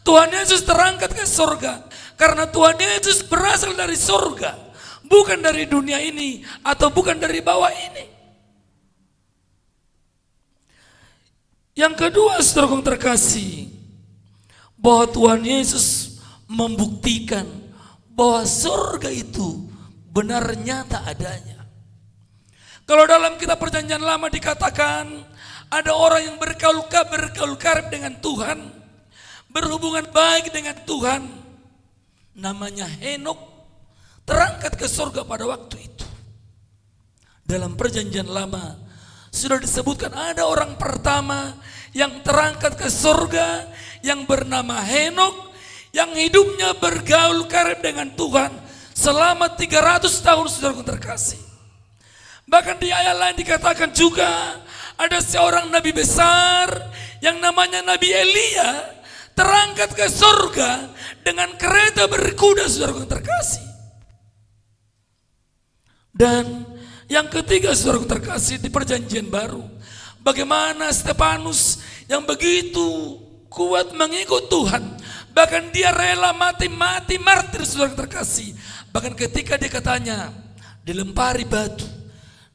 Tuhan Yesus terangkat ke surga, karena Tuhan Yesus berasal dari surga, bukan dari dunia ini atau bukan dari bawah ini. Yang kedua saudaraku terkasih, bahwa Tuhan Yesus membuktikan bahwa surga itu benar nyata adanya. Kalau dalam kitab Perjanjian Lama dikatakan ada orang yang bergaul karib dengan Tuhan, berhubungan baik dengan Tuhan, namanya Henok, terangkat ke surga pada waktu itu. Dalam Perjanjian Lama sudah disebutkan ada orang pertama yang terangkat ke surga yang bernama Henok, yang hidupnya bergaul karib dengan Tuhan selama 300 tahun saudaraku terkasih. Bahkan di ayat lain dikatakan juga ada seorang nabi besar yang namanya Nabi Elia terangkat ke surga dengan kereta berkuda saudaraku terkasih. Dan yang ketiga saudaraku terkasih di Perjanjian Baru, bagaimana Stefanus yang begitu kuat mengikut Tuhan, bahkan dia rela mati martir saudaraku terkasih. Bahkan ketika dia katanya dilempari batu,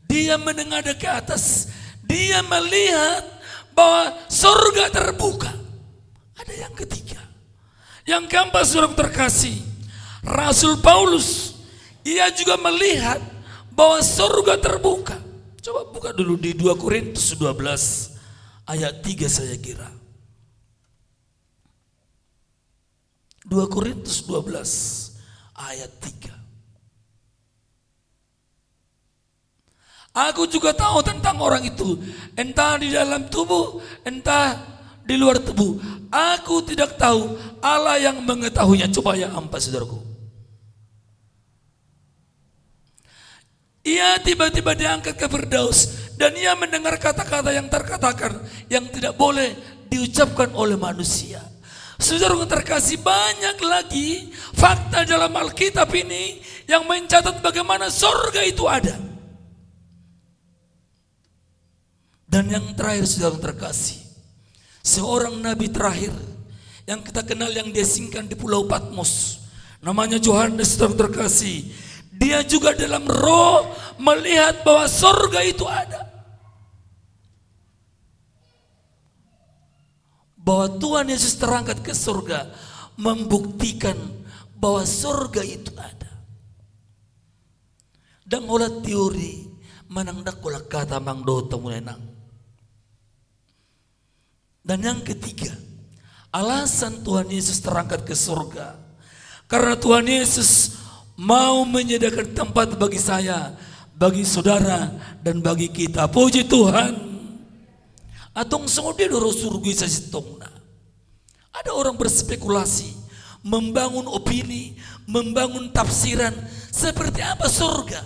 dia menengadah ke atas, dia melihat bahwa surga terbuka. Ada yang ketiga. Yang keempat saudaraku terkasih, Rasul Paulus, ia juga melihat bahwa surga terbuka. Coba buka dulu di 2 Korintus 12 ayat 3 saya kira. 2 Korintus 12 ayat 3. Aku juga tahu tentang orang itu, entah di dalam tubuh, entah di luar tubuh. Aku tidak tahu, Allah yang mengetahuinya. Coba ya 4 saudaraku. Ia tiba-tiba diangkat ke Firdaus dan ia mendengar kata-kata yang terkatakan yang tidak boleh diucapkan oleh manusia. Saudaraku terkasih, banyak lagi fakta dalam Alkitab ini yang mencatat bagaimana surga itu ada. Dan yang terakhir saudaraku terkasih, seorang nabi terakhir yang kita kenal yang diasingkan di Pulau Patmos, namanya Yohanes saudaraku terkasih. Dia juga dalam roh melihat bahwa surga itu ada. Bahwa Tuhan Yesus terangkat ke surga membuktikan bahwa surga itu ada. Dan oleh teori manangdak kolak kata mang dota munenang. Dan yang ketiga, alasan Tuhan Yesus terangkat ke surga karena Tuhan Yesus mau menyediakan tempat bagi saya, bagi saudara, dan bagi kita. Puji Tuhan. Atong sode doro surga sa sitongna. Ada orang berspekulasi, membangun opini, membangun tafsiran seperti apa surga.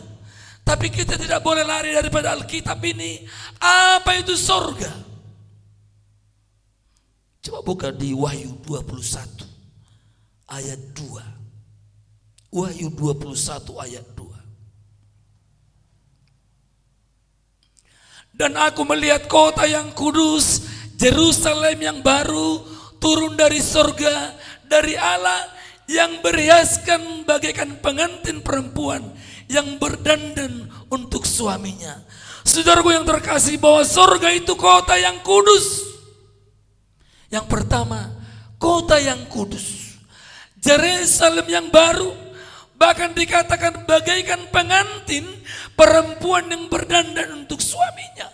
Tapi kita tidak boleh lari daripada Alkitab ini. Apa itu surga? Coba buka di Wahyu 21 ayat 2. Wahyu 21 ayat 2. Dan aku melihat kota yang kudus, Yerusalem yang baru, turun dari surga, dari Allah, yang berhiaskan bagaikan pengantin perempuan yang berdandan untuk suaminya. Saudaraku yang terkasih, bahwa surga itu kota yang kudus. Yang pertama, kota yang kudus, Yerusalem yang baru, bahkan dikatakan bagaikan pengantin perempuan yang berdandan untuk suaminya.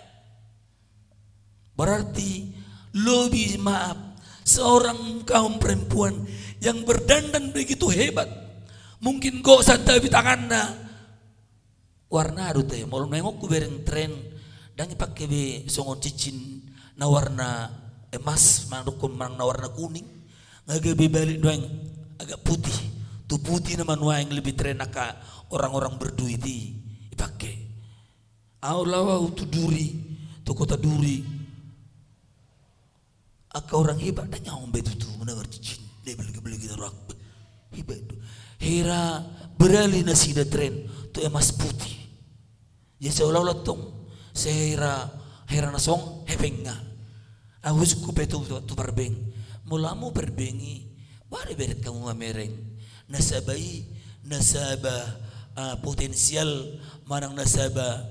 Berarti lebih seorang kaum perempuan yang berdandan begitu hebat. Mungkin kok santai tangannya warna aduh teh mau nengok ku bereng tren dan dipakai be songon cicin na warna emas manukun mang na warna kuning ngage be balik doang agak putih. Tu putih naman yang lebih tren ka orang-orang berduit dipakai. Aulawa tu duri, tu kota duri. Aka orang hebat dan nyawang betu tu menawar cicin. Dia beli kita rak hebat tu. Hera beralih nasida tren tu emas putih. Ya seolah-olah tong sehera nasong hepenga. Aku suku betu tu berbeng. Mulamu berbengi, bari beret kamu mamereng. Nasabah potensial manang nasabah.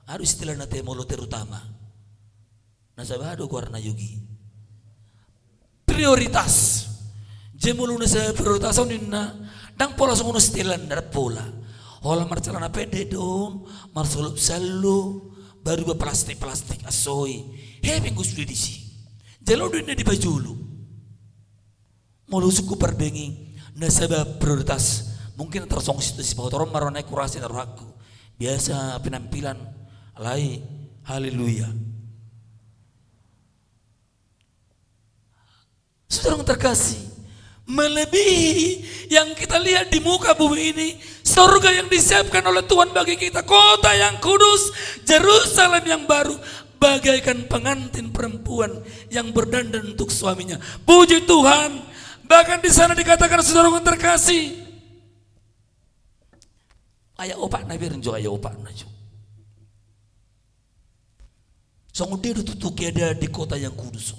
Harus istilah nate molo terutama. Nasabah ado warna yugi. Prioritas. Jemulu nasabah prioritas nina. Dang pola sungono stilan darat pola. Hola marcelana pede dong, marsolup salo, baru plastik asoi. Minggu sudah disi. Jalo duitnya di bajulu. Mulu suku perbengi nasabah prioritas. Mungkin tersong situasi bahwa orang marone kurasi taruh aku. Biasa penampilan alai haleluya. Saudara terkasih, melebihi yang kita lihat di muka bumi ini, surga yang disiapkan oleh Tuhan bagi kita, kota yang kudus, Yerusalem yang baru, bagaikan pengantin perempuan yang berdandan untuk suaminya. Puji Tuhan. Bahkan di sana dikatakan saudara yang terkasih, ayah opak nabi renjo ayah opak najo. Sungguh dia tutup ada di kota yang kudus.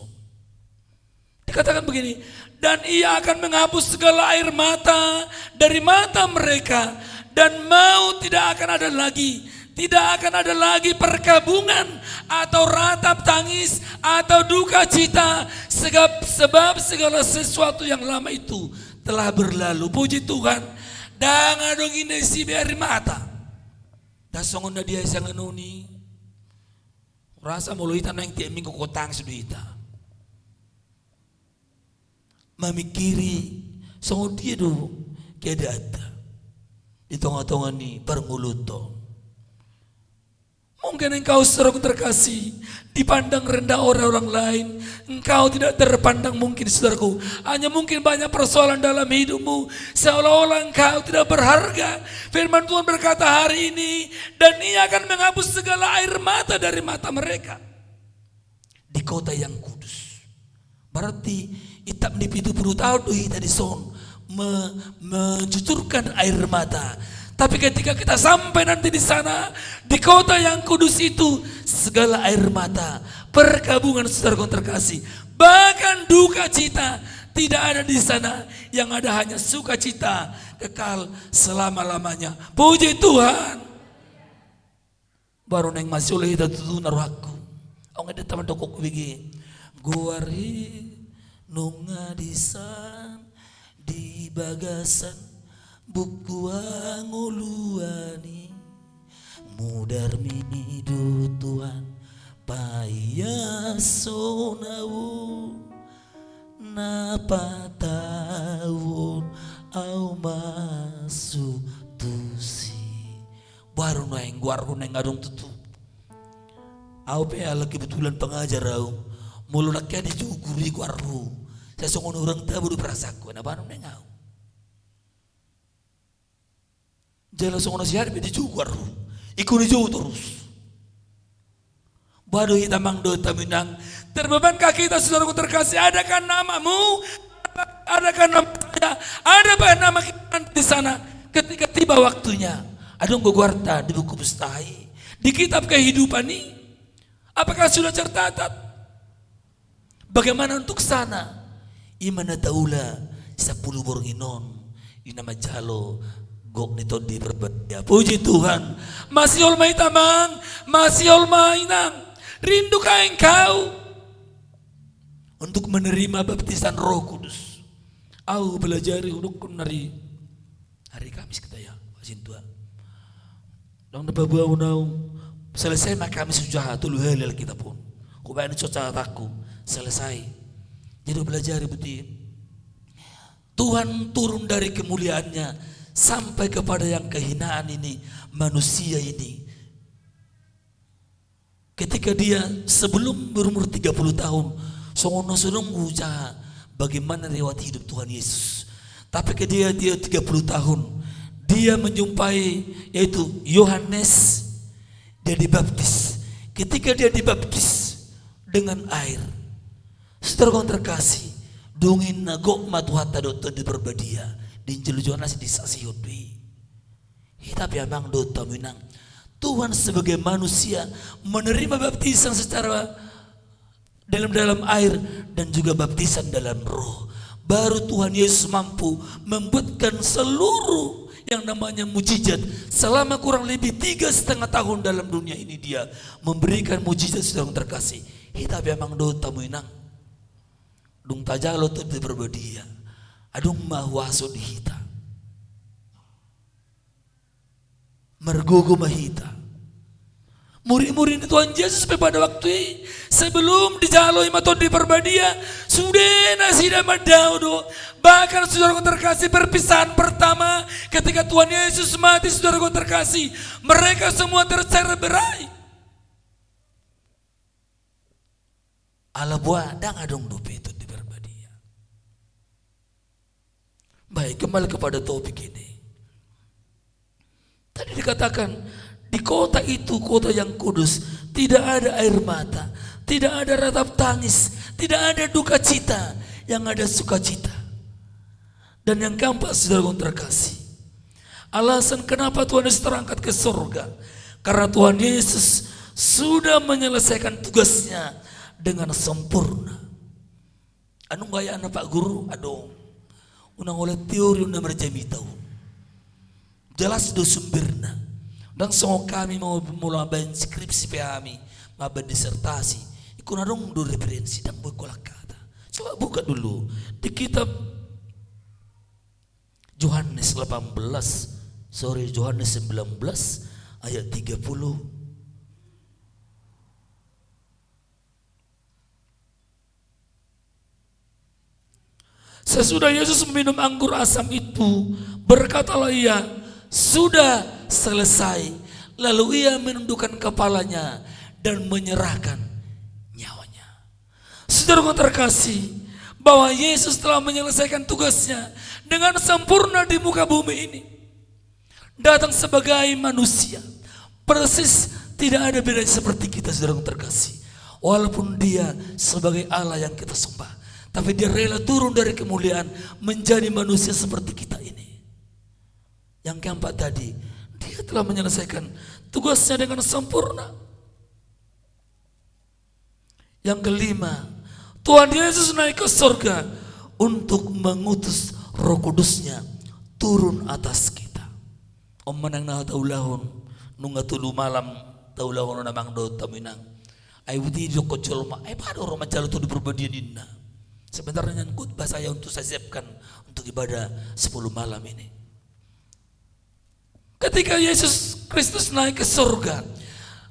Dikatakan begini, dan ia akan menghapus segala air mata dari mata mereka, dan maut tidak akan ada lagi. Tidak akan ada lagi perkabungan atau ratap tangis atau duka cita, sebab segala sesuatu yang lama itu telah berlalu. Puji Tuhan. Dan adong ini si biar mata. Dasongon na dia isang anuni. Rasa muluitan na yung tiaming kukutang suduita. Mamikiri songon dia do kaya data. Di tonga-tonga ni parnguluto. Mungkin engkau saudaraku terkasih dipandang rendah orang lain. Engkau tidak terpandang mungkin saudaraku. Hanya mungkin banyak persoalan dalam hidupmu. Seolah-olah engkau tidak berharga. Firman Tuhan berkata hari ini, dan ia akan menghapus segala air mata dari mata mereka. Di kota yang kudus. Berarti itap di pitu puluh tahun tadi son mencucurkan air mata. Tapi ketika kita sampai nanti di sana, di kota yang kudus itu, segala air mata, perkabungan saudara terkasih, bahkan duka cita tidak ada di sana. Yang ada hanya sukacita kekal selama-lamanya. Puji Tuhan. Baru neng masih oleh itu naruh aku. Ang ada teman dokok bigi. Guari nunga disan di bagasan buku anguluani Mudarmi du Tuhan paya sonau napa tahun au masuk tusi baru naeng adong tutu au pe lagi kebetulan pengajar au mulu naknya di juguri guaru saya songon orang tabu di perasaku na baru naeng au jalan songon siar be di juguaru ikut jauh terus baru kita mangdota minang terbebankah kita saudaraku terkasih, adakah namamu, adakah nama saya, adakah nama kita di sana ketika tiba waktunya. Adong guarta di buku mustahil, di kitab kehidupan ini, apakah sudah tercatat? Bagaimana untuk sana? Imana taula 10 bornginon, inama jalo gok nito di berbeda. Puji Tuhan, masih olmai tamang, masih olmai nang, rindukah engkau untuk menerima baptisan Roh Kudus? Aku belajar untuk dari hari Kamis kita ya, Wasin Tuhan. Dong nabawa unau selesai maka kami sudah tulu halal kita pun. Kubain coca aku selesai. Jadi belajar betul. Tuhan turun dari kemuliaannya sampai kepada yang kehinaan ini, manusia ini. Ketika dia sebelum berumur 30 tahun songono nunggu bagaimana lewat hidup Tuhan Yesus. Tapi ketika dia 30 tahun dia menjumpai yaitu Yohanes, dia dibaptis. Ketika dia dibaptis dengan air, saudara terkasih, dungin nagok matuhata dokter di berbadia di Injil Yohanes di saksi hodwi. Tapi abang dota minang Tuhan sebagai manusia menerima baptisan secara dalam air dan juga baptisan dalam Roh. Baru Tuhan Yesus mampu membuatkan seluruh yang namanya mujizat selama kurang lebih 3,5 tahun dalam dunia ini. Dia memberikan mujizat sedang terkasih. Kita memang do tamu inang dung tajalo tu di berbadia adung mahwaso di hita mergogo mahita murid-murid Tuhan Yesus pada waktu sebelum dijaloi atau di perbadia sudah nasi dan madaudo. Bahkan saudaraku terkasih, perpisahan pertama ketika Tuhan Yesus mati, saudaraku terkasih, mereka semua tercerai-berai. Ala buah dang adong dope itu di perbadia. Baik, kembali kepada topik ini. Tadi dikatakan di kota itu, kota yang kudus, tidak ada air mata, tidak ada ratap tangis, tidak ada duka cita, yang ada sukacita. Dan yang keempat, saudara terkasih, alasan kenapa Tuhan Yesus terangkat ke surga, karena Tuhan Yesus sudah menyelesaikan tugasnya dengan sempurna. Anu gaya anak Pak Guru, aduh, unang oleh teori unang berjami tahu, jelas do sumberna. Dan semua kami mau mulai skripsi kami, mau disertasi, ikut nadong do referensi dan berkolak kata. Coba buka dulu di kitab Yohanes 19 ayat 30. Sesudah Yesus meminum anggur asam itu, berkatalah ia, sudah selesai. Lalu ia menundukkan kepalanya dan menyerahkan nyawanya. Saudara terkasih, bahwa Yesus telah menyelesaikan tugasnya dengan sempurna di muka bumi ini. Datang sebagai manusia, persis tidak ada bedanya seperti kita, saudara terkasih. Walaupun dia sebagai Allah yang kita sembah, tapi dia rela turun dari kemuliaan menjadi manusia seperti kita ini. Yang keempat tadi, dia telah menyelesaikan tugasnya dengan sempurna. Yang kelima, Tuhan Yesus naik ke surga untuk mengutus Roh Kudusnya turun atas kita. Om menang na taulahon nunga tulu malam taulahon namang do taminang. Ai budi joko colma ai pada orang macam tu diperbadian inna. Sebenarnya khutbah saya untuk saya siapkan untuk ibadah 10 malam ini. Ketika Yesus Kristus naik ke surga,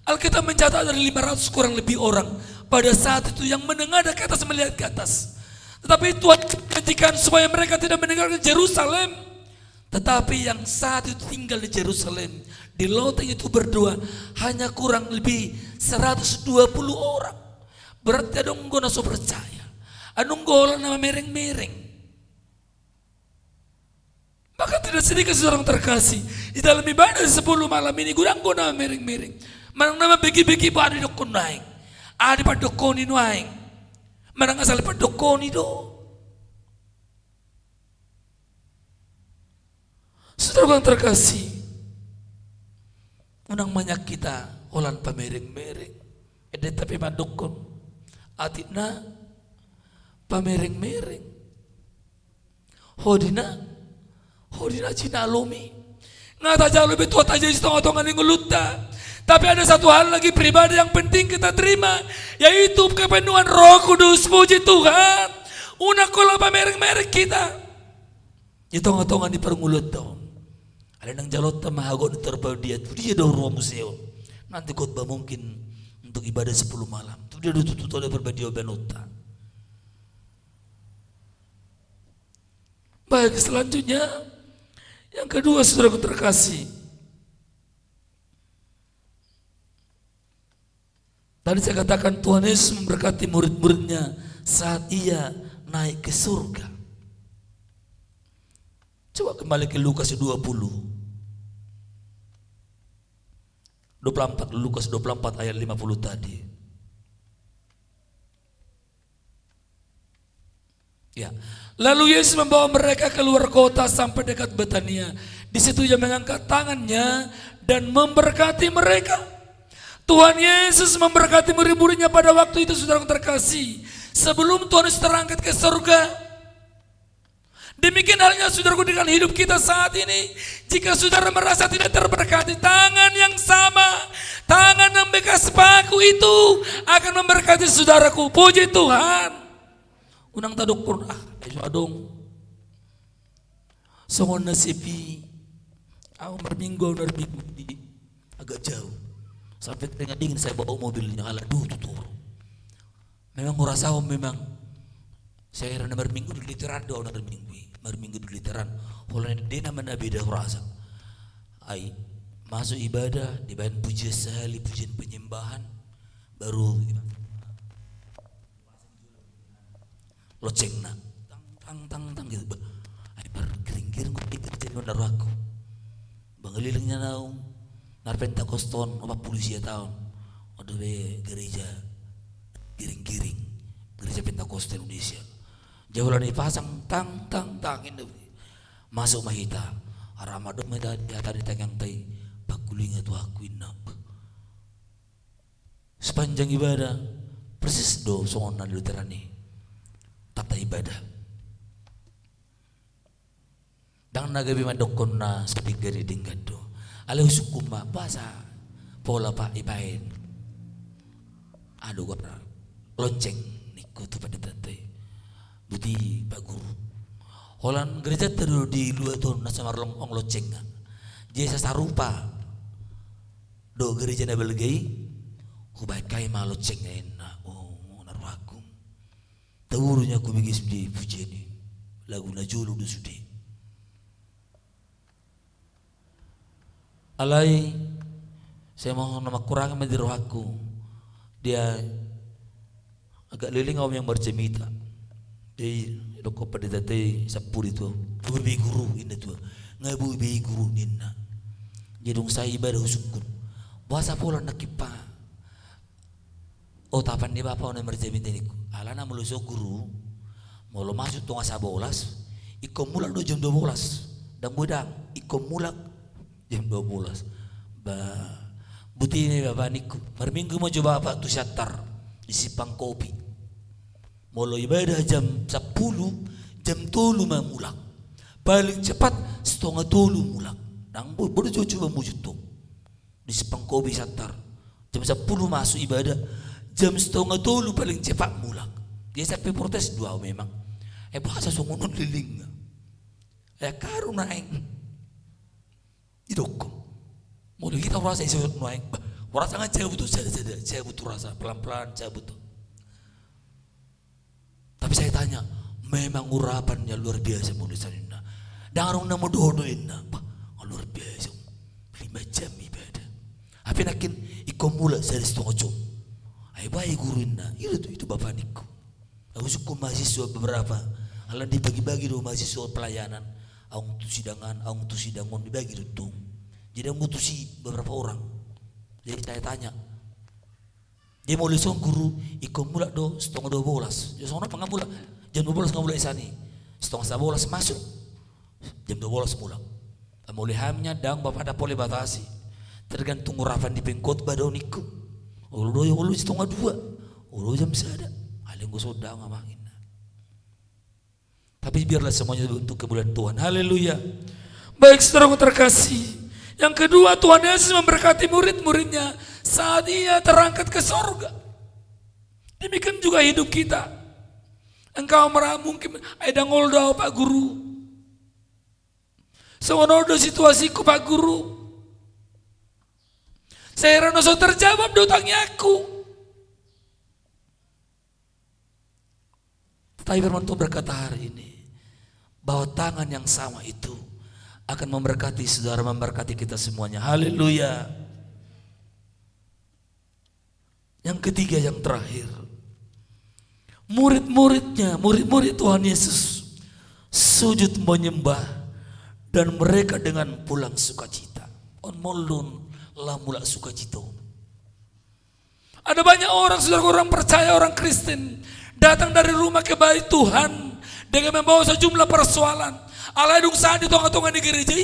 Alkitab mencatat dari 500 kurang lebih orang pada saat itu yang menengadah ke atas melihat ke atas. Tetapi Tuhan menghentikan supaya mereka tidak meninggalkan Yerusalem. Tetapi yang saat itu tinggal di Yerusalem, di loteng itu berdua, hanya kurang lebih 120 orang. Berarti ada unggo naso percaya. Anong golan nama mereng-mereng. Maka tidak sedikit seorang terkasih di dalam ibadah 10 malam ini gudang nama mereng-mereng. Manang nama begi-begi pa adi dokon naing. Adi pa dokoni naing. Manang asal pa dokoni do. Saudara yang terkasih, unang manyak kita olan pa mereng-mereng. Ede tapi madokon. Ati na pa mereng-mereng. Hodina Cina lumi. Ngata jauh lebih tua aja setengah-tengah nguluta. Tapi ada satu hal lagi pribadi yang penting kita terima, yaitu kepenuhan Roh Kudus. Puji Tuhan. Una kola pamereng-mereng kita. Di tengah-tengah di permulut daun. Ada nang jalot mahagon terbau dia daun ruang museo. Nanti khotbah mungkin untuk ibadah 10 malam. Itu dia tutup oleh berbadio benota. Baik, selanjutnya yang kedua, saudaraku terkasih, tadi saya katakan Tuhan Yesus memberkati murid-muridnya saat ia naik ke surga. Coba kembali ke Lukas 24 Lukas 24 ayat 50 tadi. Ya. Lalu Yesus membawa mereka keluar kota sampai dekat Betania. Di situ ia mengangkat tangannya dan memberkati mereka. Tuhan Yesus memberkati murid-muridnya pada waktu itu, saudara terkasih. Sebelum Tuhan Yesus terangkat ke surga. Demikian halnya saudaraku dengan hidup kita saat ini. Jika saudara merasa tidak terberkati, tangan yang sama, tangan yang bekas paku itu akan memberkati saudaraku. Puji Tuhan. Unang tadok Quran, ayo adong. Songon nasipi, aku berminggu di agak jauh. Sampai tengah dingin saya bawa mobilnya ala tutur. Memang merasa memang saya rana berminggu di literan doa berminggu di literan. Holanya dia mana beda rasa. Ai masuk ibadah dibayan pujian sehari, pujian penyembahan baru. Loceng na tang gitu. Ay bergiring-giring ko jadi benar aku. Bangelilingnya naung narpenta koston 40 tahun. Ada be gereja giring-giring. Gereja Pentakosta Indonesia. Jauh ni pasang tang ini. Masuk mahita. Ramadan meda di atas tangang tai bakuling itu aku inap. Sepanjang ibadah persis do songon na luterani. Tata ibadah. Dang nagabi madokon na speaker dinggan do. Alaw sukuma basa pola pa ibain. Aduh gua lonceng niku tu pada tante. Budi Pak Guru. Holan gereja terus di luar tu nasa marlong ong lonceng. Jesa sarupa. Do gereja na belgai. Hubai kai ma lonceng na. Oh narwaku. Tawurunya aku bigis di pujian ini. Lagu najulu du sudi. Alai saya mau nama kurang di roh aku. Dia agak liling om yang bercemita. Dia loko pada tete sapur itu. Bubi guru ini tu. Ngai bubi guru ninna. Jadung saya ibadah usukun. Bahasa pola nakipa. Oh tapan dia bapa orang bercemita niku. Alana melusuk guru. Molo masuk tengah 11. Iko mulak do jam 12. Dan budang iko mulak jam 12. Buti ini bapak niku. Berminggu mau coba apa tu syatar di sipang kopi. Molo ibadah jam 10, jam 3 mulak. Paling cepat setengah 3 mulak. Nang bodoh coba mujud tu di sipang kopi syatar. Jam 10 masuk ibadah. Jam setengah 3 paling cepat mulak. Dia sampai protes 2 memang. Bahasa songonon liling. Karu naing. Idokku. Mau kita rasa isu naik. Rasa nggak saya butuh, saya butuh rasa pelan-pelan, saya butuh. Tapi saya tanya, memang urapannya luar biasa mulisan ini. Dan orang nama dodoin apa? Luar biasa. 5 jam ibadah. Apa nakin ikut mula dari setengah jam. Ayo baik guruin itu bapak niku. Aku suka mahasiswa beberapa. Alam dibagi-bagi dong mahasiswa pelayanan. Aung tu sidangan, aung tu sidangon dibagi dong. Jadi aku tusi beberapa orang. Jadi saya tanya, dia mau lisong guru ikut mula do setengah 12. Jadi soalnya pengamula jam 12 nggak mulai sani. Setengah 11 masuk, jam 12 mula. Mulai hamnya dang bapak ada boleh batasi. Tergantung urapan di pengkot badau niku. Ulu setengah 2, ulu jam sada. Aling gue sudah ngamain. Tapi biarlah semuanya untuk kemuliaan Tuhan. Haleluya. Baik saudaraku terkasih. Yang kedua, Tuhan Yesus memberkati murid-muridnya saat ia terangkat ke sorga. Demikian juga hidup kita. Engkau mungkin ada ngoldo Pak Guru. Sewonodo situasiku Pak Guru. Saya rasa terjawab dotangnya aku. Tapi firman Tuhan berkata hari ini bahwa tangan yang sama itu akan memberkati saudara, memberkati kita semuanya. Haleluya. Yang ketiga, yang terakhir, murid-murid Tuhan Yesus sujud menyembah dan mereka dengan pulang sukacita. On molun lamula sukacita. Ada banyak orang, saudara, orang percaya, orang Kristen datang dari rumah ke bait Tuhan dengan membawa sejumlah persoalan. Allah dung saat di tongah-tongah di gereja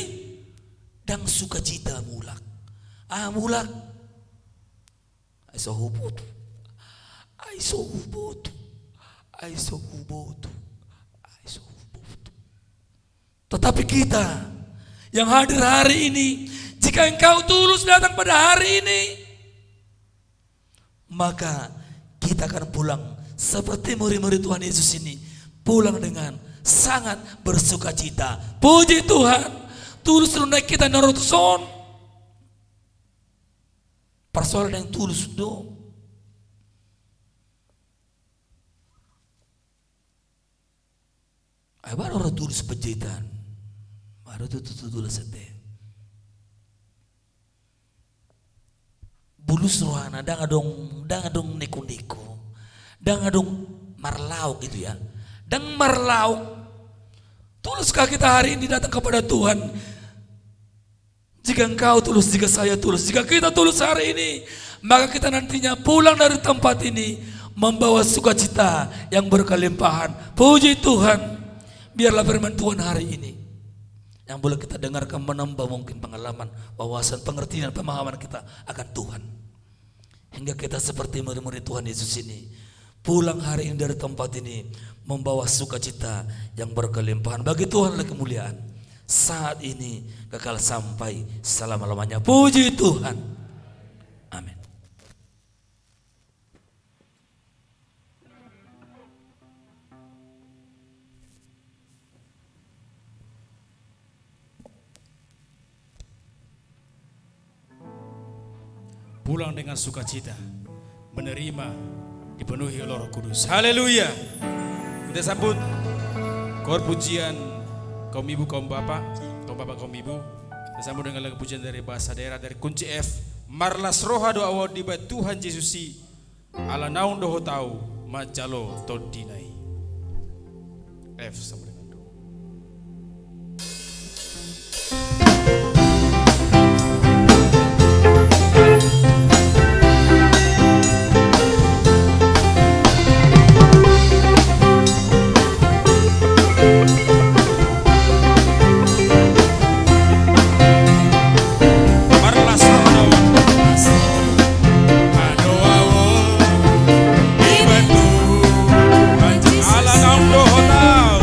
dan sukacita mulak. Mulak. Ay so hubot. Tetapi kita yang hadir hari ini, jika engkau tulus datang pada hari ini, maka kita akan pulang seperti murid-murid Tuhan Yesus ini, pulang dengan sangat bersukacita. Puji Tuhan. Tulus rendah kita narutuson. Persoalan yang tulus do. Ay baru orang tulus pejitan. Baru itu tulus sete. Bulus rohana dang adong niku-niku. Dang adong marlauk gitu ya. Dan marlauk. Tuluskah kita hari ini datang kepada Tuhan? Jika engkau tulus, jika saya tulus, jika kita tulus hari ini, maka kita nantinya pulang dari tempat ini membawa sukacita yang berkelimpahan. Puji Tuhan. Biarlah firman Tuhan hari ini yang boleh kita dengarkan menambah mungkin pengalaman, wawasan, pengertian, pemahaman kita akan Tuhan. Hingga kita seperti murid-murid Tuhan Yesus ini pulang hari ini dari tempat ini membawa sukacita yang berkelimpahan. Bagi Tuhan adalah kemuliaan saat ini kekal sampai selama-lamanya. Puji Tuhan. Amin. Pulang dengan sukacita, menerima, dipenuhi oleh Roh Kudus. Haleluya. Kita sambut kor pujian kaum ibu, kaum bapak, kaum ibu. Kita sambut dengan lagu pujian dari bahasa daerah dari kunci F. Marlas roha doa awal di bait Tuhan Yesusi. Ala naun doho tau majalo todinai. F sama dengan do. Ala naun doho tau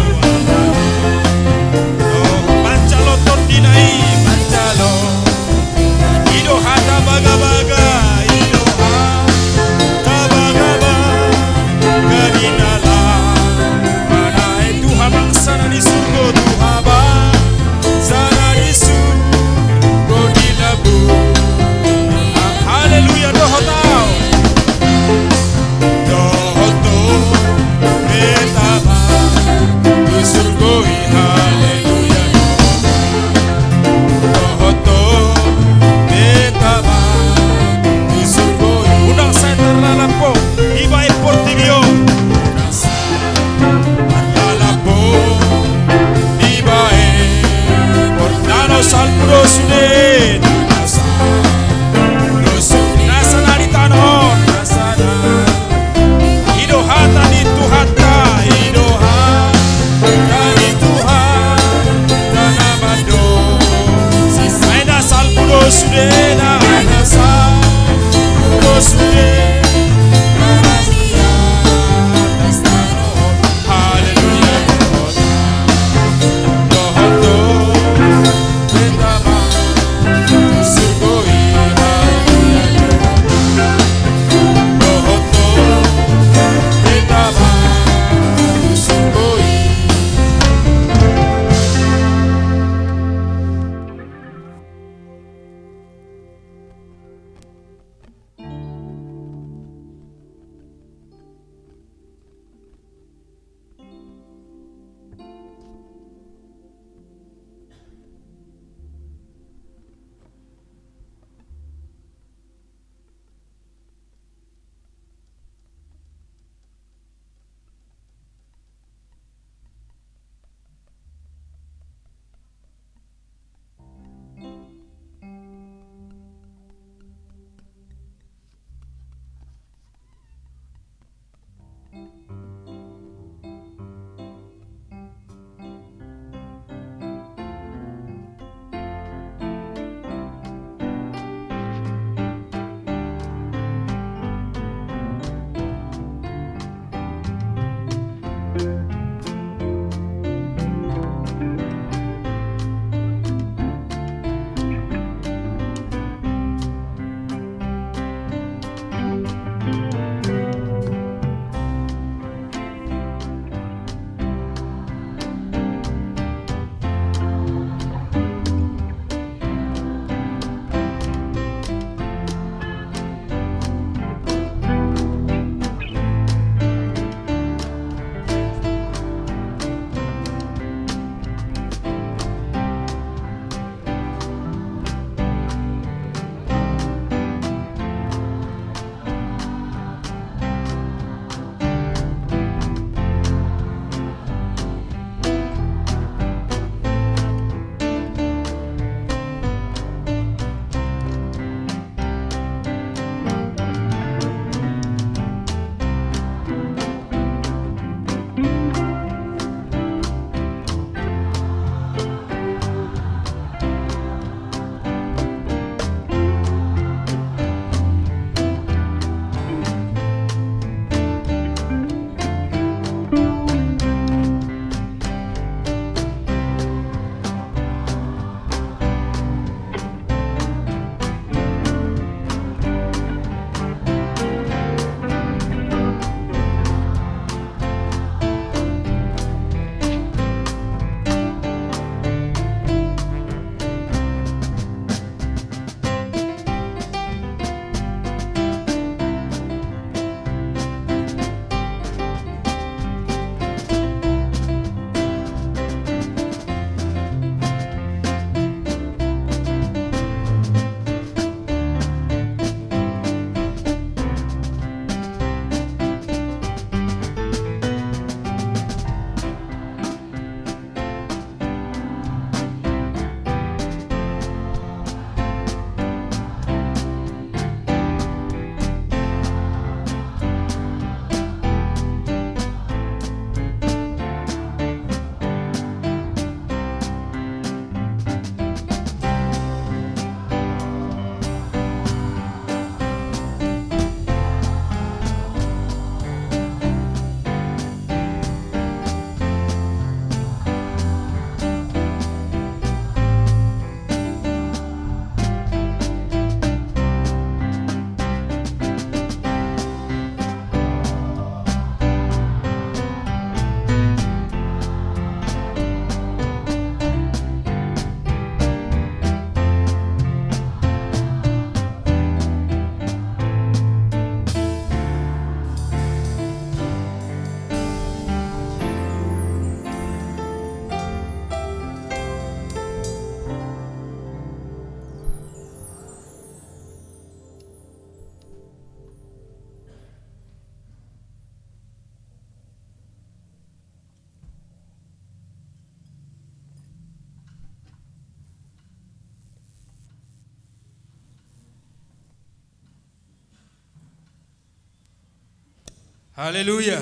Haleluya.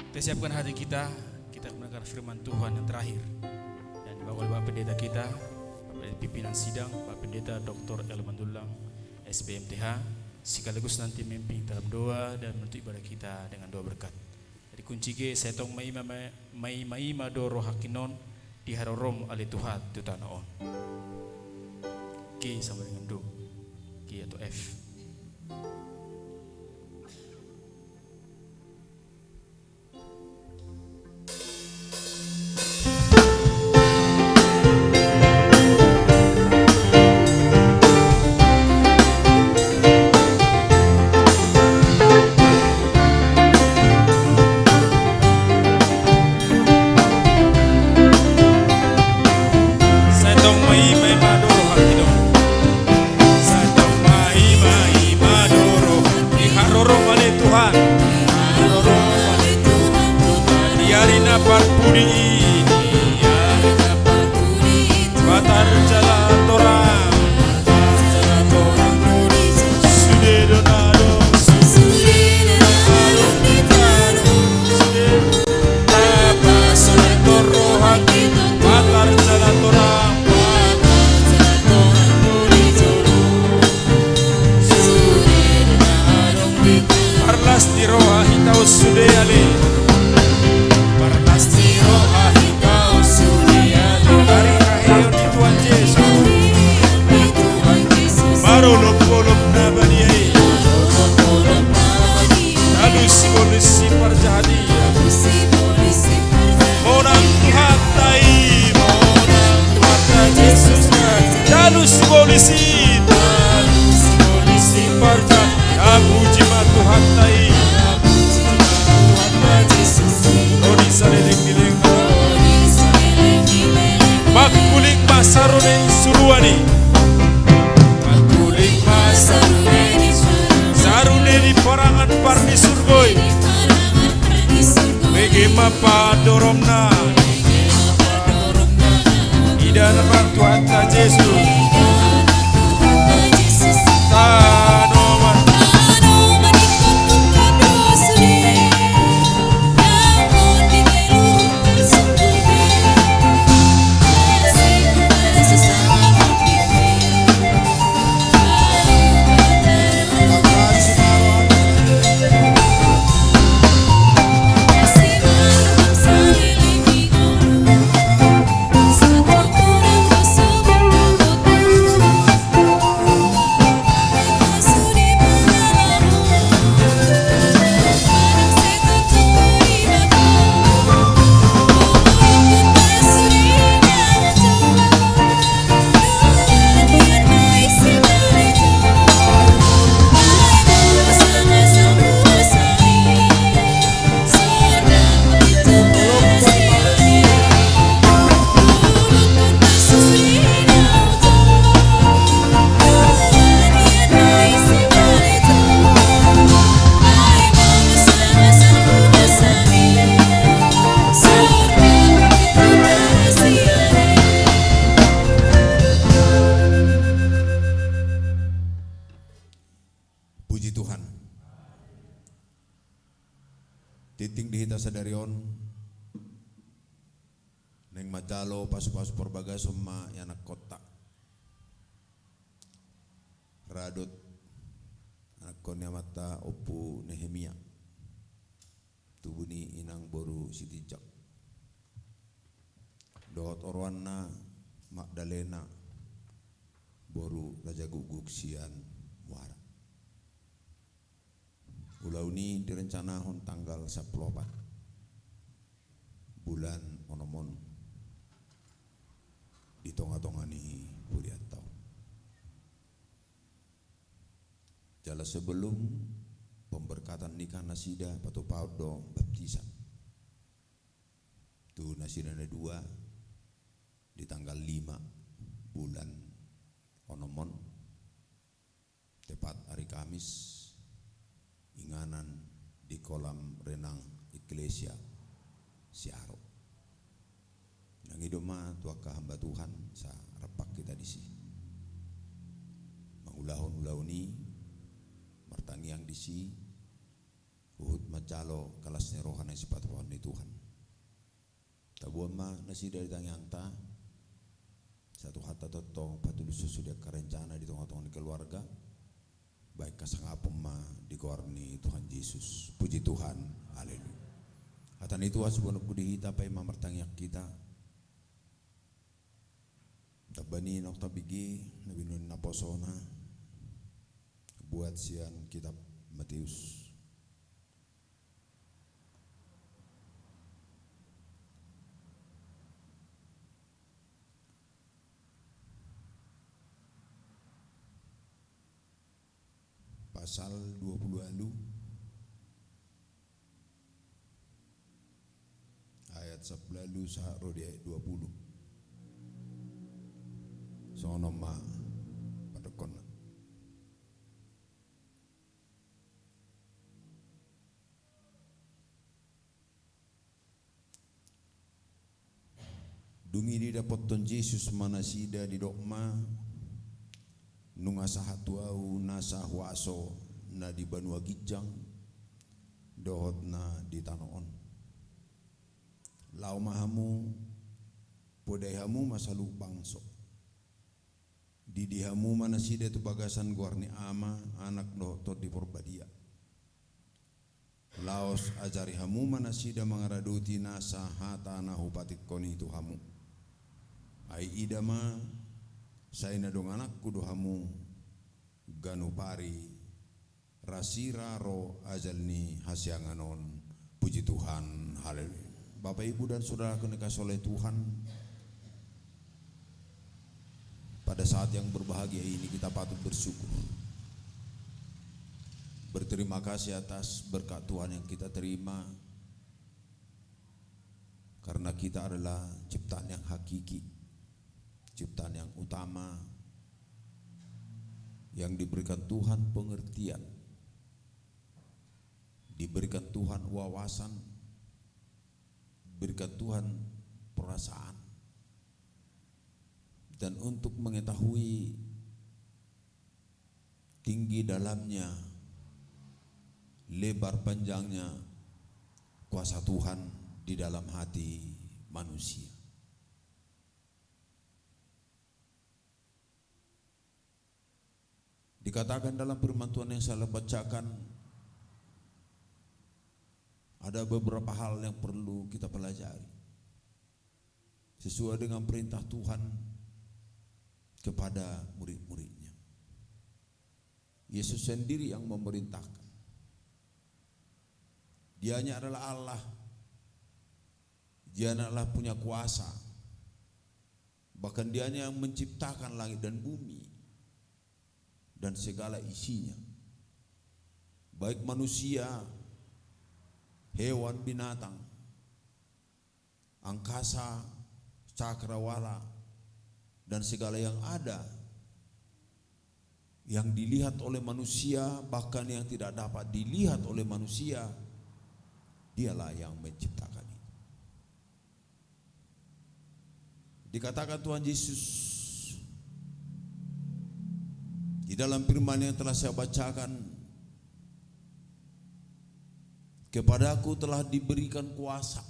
Kita siapkan hati kita mendengar firman Tuhan yang terakhir. Dan dibawa oleh Bapak Pendeta kita, Bapak Pimpinan Sidang, Bapak Pendeta Dr. Elmandulang, SBMTH, sekaligus nanti memimpin dalam doa dan menutup ibadah kita dengan doa berkat. Dari kunci G, setong maima doro hakinon, diharorom ale Tuhan tutanaon. G sama dengan do, G atau F. Titing dihita sadarion neng majalo pasu-pasu porbaga summa yanak kota radut anak konya mata opu Nehemia tubuni inang boru sitijak dohot orwana Magdalena boru raja guguk sian muara ulau ini direncanahon tanggal 14 bulan onomon di tonga-tonga ni Puriatau. Jala sebelum pemberkatan nikah nasida patu paudo baptisan. Tu nasida ada 2 di tanggal 5 bulan onomon tepat hari Kamis. Inganan di kolam renang Iglesia Siaro. Yang idoma tuaka hamba Tuhan sa repak kita di sini. Mangulahon-ulahon ni martangiang di sini majalo kelasnya rohani sifat rohani Tuhan. Tabuan ma nasi dari tangyang ta satu hata totong patulus sudah kerencana di tengah-tengah keluarga baik kasangapun ma dikorni Tuhan Yesus. Puji Tuhan, haleluya. Atan itu asbon kudihita pa imam bertangyak kita tabani nok tabigi nabinun naposona buat sian kitab Matius. Pasal 20 alu ayat 11 saharo di ayat 20 sono ma padakon dungi di dapat ton Yesus manasida di dokma nunga sahatuau nasa huaso na di banua gijang dohot na di tanoon lau mahamu podai hamu masalu bangso di hamu manasida tu bagasan guarni ama anak dohot di porbadia laos ajari hamu manasida mangaraduti nasa hata na hupatik koni tu hamu ai idama saya nadong anak kudu hamu ganupari rasira ro ajalni hasyanganon. Puji Tuhan, haleluya. Bapak Ibu dan saudara dikasihi oleh Tuhan, pada saat yang berbahagia ini kita patut bersyukur, berterima kasih atas berkat Tuhan yang kita terima, karena kita adalah ciptaan yang hakiki, ciptaan yang utama yang diberikan Tuhan pengertian, diberikan Tuhan wawasan, diberikan Tuhan perasaan, dan untuk mengetahui tinggi dalamnya, lebar panjangnya kuasa Tuhan di dalam hati manusia. Dikatakan dalam firman Tuhan yang saya bacakan, ada beberapa hal yang perlu kita pelajari sesuai dengan perintah Tuhan kepada murid-muridnya. Yesus sendiri yang memerintahkan. Dianya adalah Allah. Dia adalah punya kuasa. Bahkan dianya yang menciptakan langit dan bumi dan segala isinya, baik manusia, hewan, binatang, angkasa, cakrawala, dan segala yang ada, yang dilihat oleh manusia, bahkan yang tidak dapat dilihat oleh manusia, dialah yang menciptakan itu. Dikatakan Tuhan Yesus di dalam firman yang telah saya bacakan, kepadaku telah diberikan kuasa,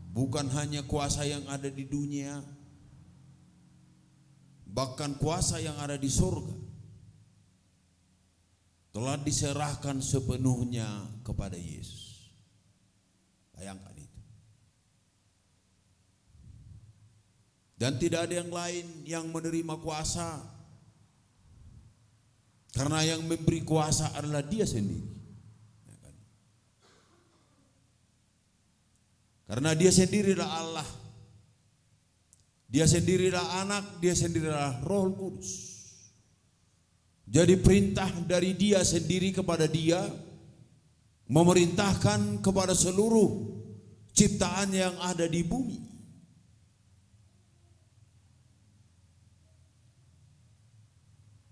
bukan hanya kuasa yang ada di dunia, bahkan kuasa yang ada di surga telah diserahkan sepenuhnya kepada Yesus. Bayangkan itu. Dan tidak ada yang lain yang menerima kuasa, karena yang memberi kuasa adalah Dia sendiri. Karena Dia sendiri adalah Allah, Dia sendiri adalah Anak, Dia sendiri adalah Roh Kudus. Jadi perintah dari Dia sendiri kepada Dia memerintahkan kepada seluruh ciptaan yang ada di bumi.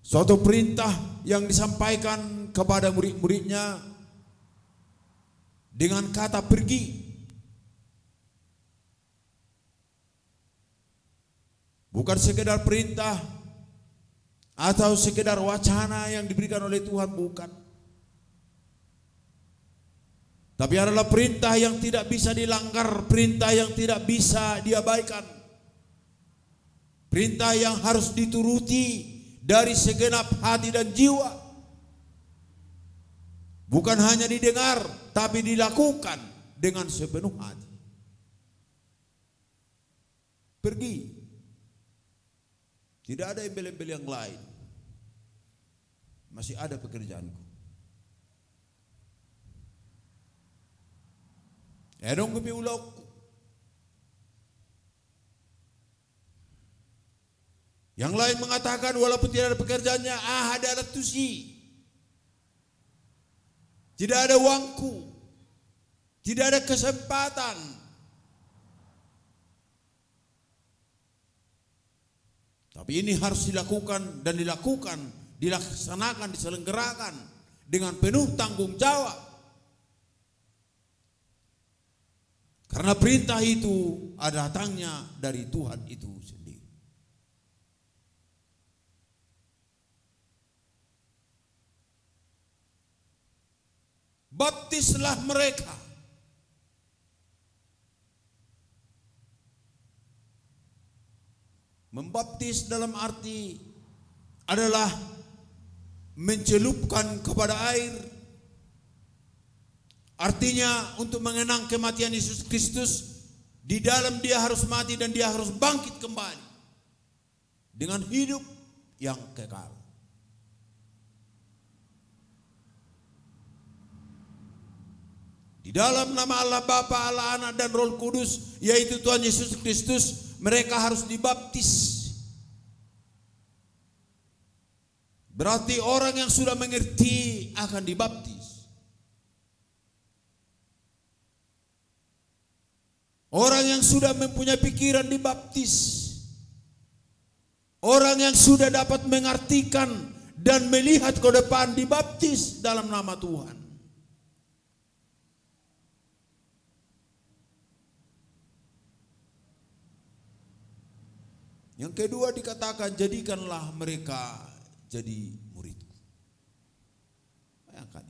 Suatu perintah yang disampaikan kepada murid-muridnya dengan kata pergi. Bukan sekedar perintah atau sekedar wacana yang diberikan oleh Tuhan, bukan. Tapi adalah perintah yang tidak bisa dilanggar, perintah yang tidak bisa diabaikan. Perintah yang harus dituruti dari segenap hati dan jiwa. Bukan hanya didengar, tapi dilakukan dengan sepenuh hati. Pergi. Tidak ada embel-embel yang lain. Masih ada pekerjaanku. Edong kami ulokku. Yang lain mengatakan walaupun tidak ada pekerjaannya, ada tusi. Tidak ada uangku. Tidak ada kesempatan. Tapi ini harus dilakukan dan dilaksanakan, diselenggarakan dengan penuh tanggung jawab. Karena perintah itu ada datangnya dari Tuhan itu sendiri. Baptislah mereka. Membaptis dalam arti adalah mencelupkan kepada air. Artinya untuk mengenang kematian Yesus Kristus, di dalam dia harus mati dan dia harus bangkit kembali dengan hidup yang kekal. Di dalam nama Allah Bapa, Allah Anak dan Roh Kudus, yaitu Tuhan Yesus Kristus, mereka harus dibaptis. Berarti orang yang sudah mengerti akan dibaptis. Orang yang sudah mempunyai pikiran dibaptis. Orang yang sudah dapat mengartikan dan melihat ke depan dibaptis dalam nama Tuhan. Yang kedua dikatakan, jadikanlah mereka jadi muridku. Bayangkan.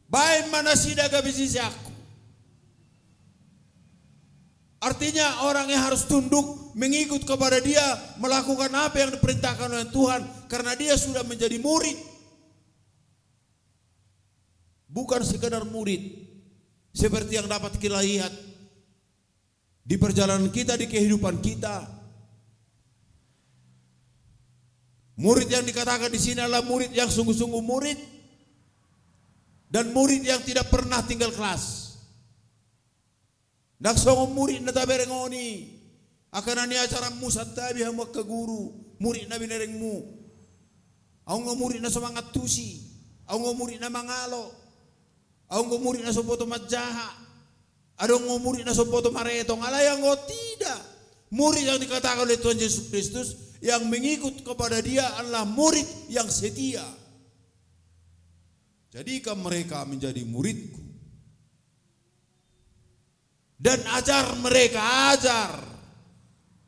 Baik mana sidaga bisisi aku. Artinya orang yang harus tunduk, mengikut kepada dia, melakukan apa yang diperintahkan oleh Tuhan, karena dia sudah menjadi murid. Bukan sekadar murid, seperti yang dapat kita lihat di perjalanan kita, di kehidupan kita. Murid yang dikatakan di sini adalah murid yang sungguh-sungguh murid, dan murid yang tidak pernah tinggal kelas. Naksong murid na taberengoni akan ani acara musa tabi hamu ke guru murid na binerengmu. Ang murid na semangat tusi, ang murid na mangalo, ang murid na sopoto majaha, adong murid na sopoto maretong alayang tidak. Murid yang dikatakan oleh Tuhan Yesus Kristus yang mengikut kepada dia adalah murid yang setia. Jadikan mereka menjadi muridku. Dan ajar mereka, ajar.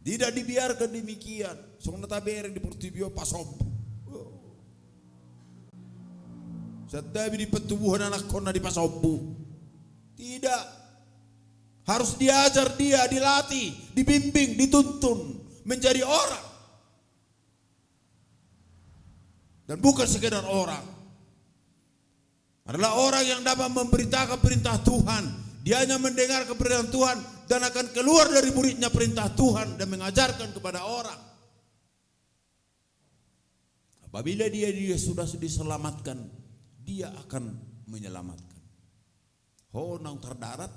Tidak dibiarkan demikian. Song natabereng di Portibio pasob. Setabi di pertubuhan anak kona di pasobu. Tidak. Harus diajar dia, dilatih, dibimbing, dituntun menjadi orang. Dan bukan sekedar orang. Adalah orang yang dapat memberitakan perintah Tuhan. Dia hanya mendengar keperintah Tuhan dan akan keluar dari muridnya perintah Tuhan dan mengajarkan kepada orang. Apabila dia sudah diselamatkan, dia akan menyelamatkan. Ho nang terdarat,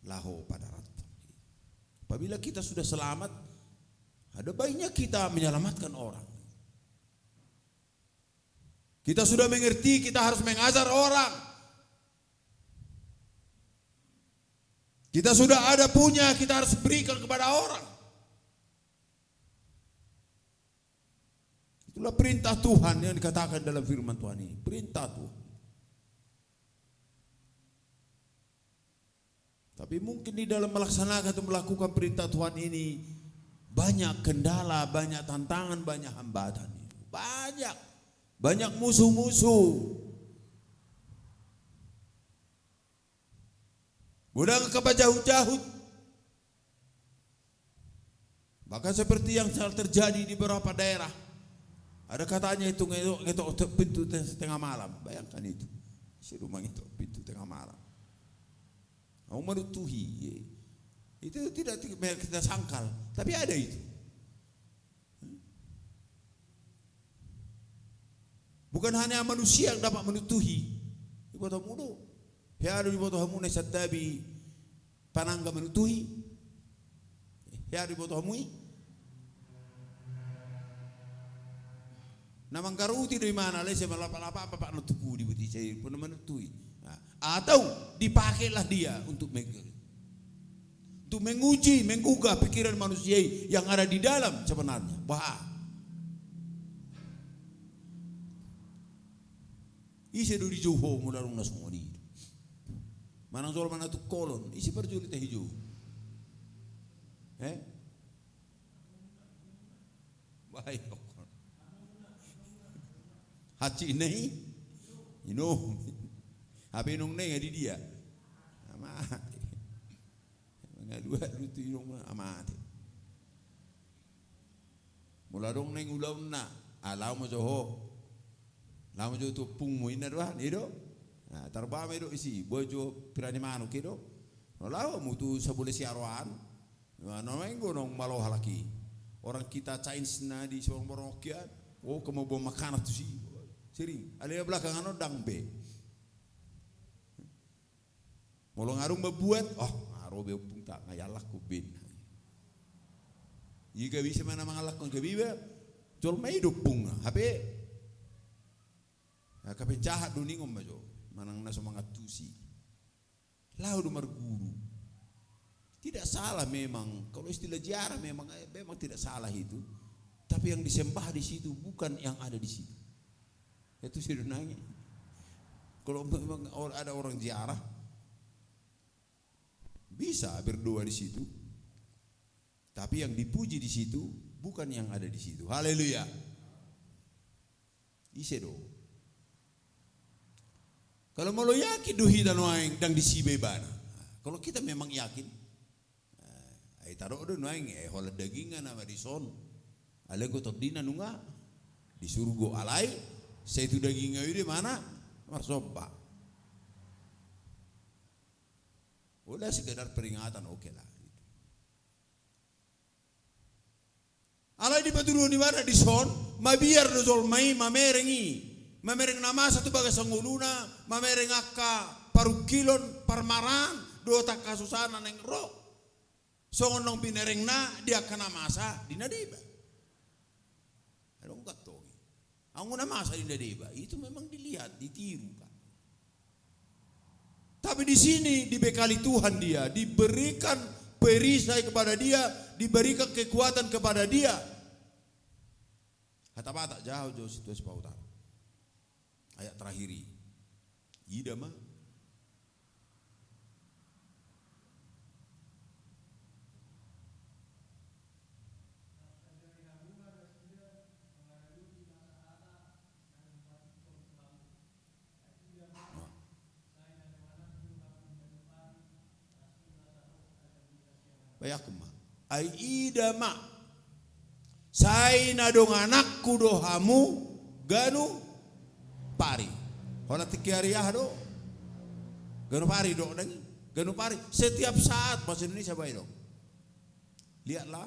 laho padarat. Apabila kita sudah selamat, ada baiknya kita menyelamatkan orang. Kita sudah mengerti, kita harus mengajar orang. Kita sudah ada punya, kita harus berikan kepada orang. Itulah perintah Tuhan yang dikatakan dalam firman Tuhan ini. Perintah Tuhan. Tapi mungkin di dalam melaksanakan atau melakukan perintah Tuhan ini, banyak kendala, banyak tantangan, banyak hambatan. Banyak musuh-musuh. Budang ke jauh-jauh. Bahkan seperti yang terjadi di beberapa daerah. Ada katanya itu ngetok pintu tengah malam. Bayangkan itu. Si rumah itu pintu tengah malam. Mau menutuhi. Itu tidak kita sangkal, tapi ada itu. Bukan hanya manusia yang dapat menutuhi. Di bawah mudo. Ya ada di bawah hamu na satabi panangga menutuhi. Ya di bawah hamu. Namang karuti dari mana? Lese malapa apa nutupu di buti saya pun menutuhi. Atau dipakailah dia untuk menguji, menggugah pikiran manusia yang ada di dalam sebenarnya. Isi do di Johor mudarung nasmoni. Manang sol mana tu kolon, isi perjulit hijau. Baik. Haji nei, Apa inong nei di dia? Amati. Mga dua lutu inong amati. Mula dong neng ulaw na, alaw mo Johor. Lama jo tu pung mo ina doan ido. Tarba me do isi bojo pirani manu kido. No lawa mutu sabule siarwan. No mengo nong malo halaki. Orang kita Chinese na di sorong borokian. Oh kamu bawa makanan tu si. Sering. Alia belakangan no dangbe. Molo ngarung membuat. Oh ngarobe pung tak ngayalak ku bin. Jika bisa mana mangalak kong kebiba. Jol me hidup pung. Hape. Kapin jahat do ningom majo manang na semangat tusi lau do marguru tidak salah memang kalau istilah ziarah memang tidak salah itu tapi yang disembah di situ bukan yang ada di situ itu sih nanya kalau memang ada orang ziarah bisa berdoa di situ tapi yang dipuji di situ bukan yang ada di situ. Haleluya. Isedo. Kalau mau lo yakin duhi dan waing dang disibe bana. Kalau kita memang yakin, ay taruh do waing hola dagingan nama di son. Ale ko todina nunga di surgo alai, saya itu daging di mana? Marsoba. Udah sekedar peringatan oke lah. Alai di batu di mana di son, mabiar do zol mai mamerengi. Mamereng nama satu bagai sangguluna, mamereng akka parukilon, parmaran, dua tak kasusana neng ro. Songon nong pinereng na dia kena masa di nadiba. Adong katogi. Ang una masa di nadiba itu memang dilihat, ditiru kan. Tapi di sini dibekali Tuhan dia, diberikan perisai kepada dia, diberikan kekuatan kepada dia. Kata bata jauh situasi pautan. Ayat terakhiri. Idama. Bayakuma. Ai idama. Sai na dong anakku dohamu ganu pari. Hola tikiariah do. Ganu pari do nang. Ganu pari setiap saat bahasa Indonesia baik dong. Lihatlah.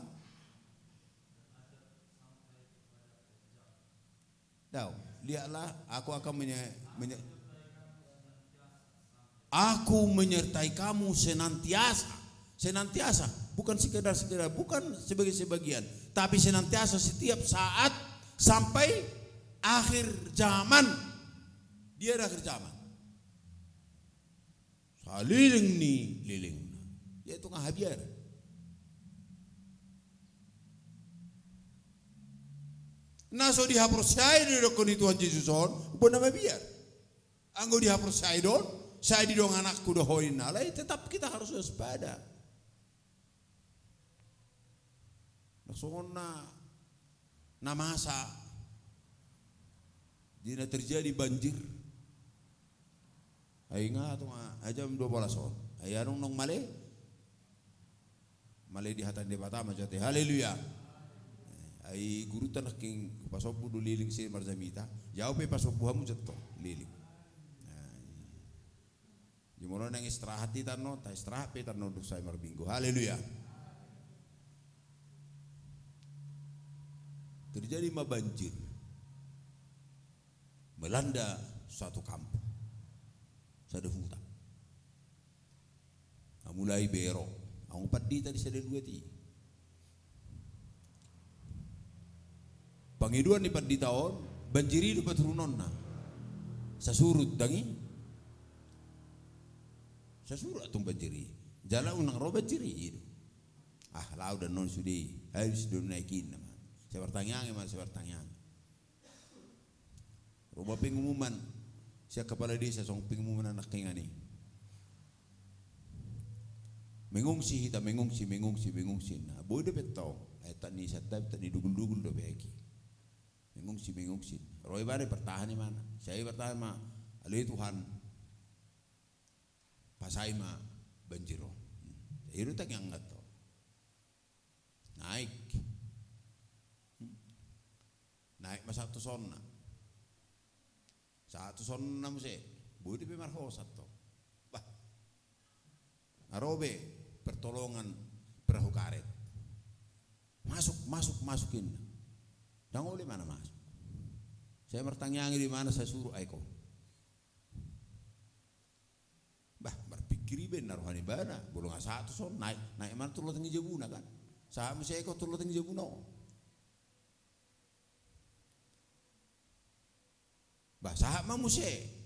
Lihatlah aku akan aku menyertai kamu senantiasa. Senantiasa bukan sekedar bukan sebagai sebagian, tapi senantiasa setiap saat sampai akhir zaman. Dia ada akhir zaman. Saliling ni liling. Dia itu ngahabiar. Naso dihaprosai di dokon Tuhan Yesus on, bukan nama biar. Anggo dihaprosai don, saya di dong anakku dohoin nalai, tetap kita harus waspada. Langsung na masa. Di na terjadi banjir. Ay nga ito nga, ajam 12 on. Ay anong nung mali? Mali di hatan di bata macam haleluya. Ay gurutan aking pasok mo liling si Marzamita. Jauh pe pasok buhamu jatuh liling. Jumuro nang istirahat di tanno, ta istirahat pe tanno duk saya marbinggu. Haleluya. Terjadi banjir. Melanda suatu kampung. Sada hutan. Mulai bero. Ang upat di tadi sada dua ti. Pangiduan ni di tahun banjiri dapat turunon na. Sasurut dangi. Sasurut atung banjiri. Jala unang ro banjiri. Lau dan non sudi. Harus don naikin naman. Saya bertanya. Roba pengumuman. Siya kepala desa song pengumuman anak kengani. Mengungsi. Nah, boy do petau. Eta ni satap tani dugul do beki. Mengungsi. Roy bare bertahan mana? Saya bertahan mah. Ali Tuhan. Pasai mah banjiro. Itu tak yang ngat to. Naik masa satu sonna. Satu sonna muse. Budi pe marhosat to. Bah. Arobe pertolongan perahu karet. Masukin. Dan oleh mana masuk? Saya bertanya di mana saya suruh aiko. Bah, berpikir ben naruhani bana, bolong satu son naik mana turut tengi jebuna kan? Saham saya aiko turut tengi jebuna. Bah, saham muse.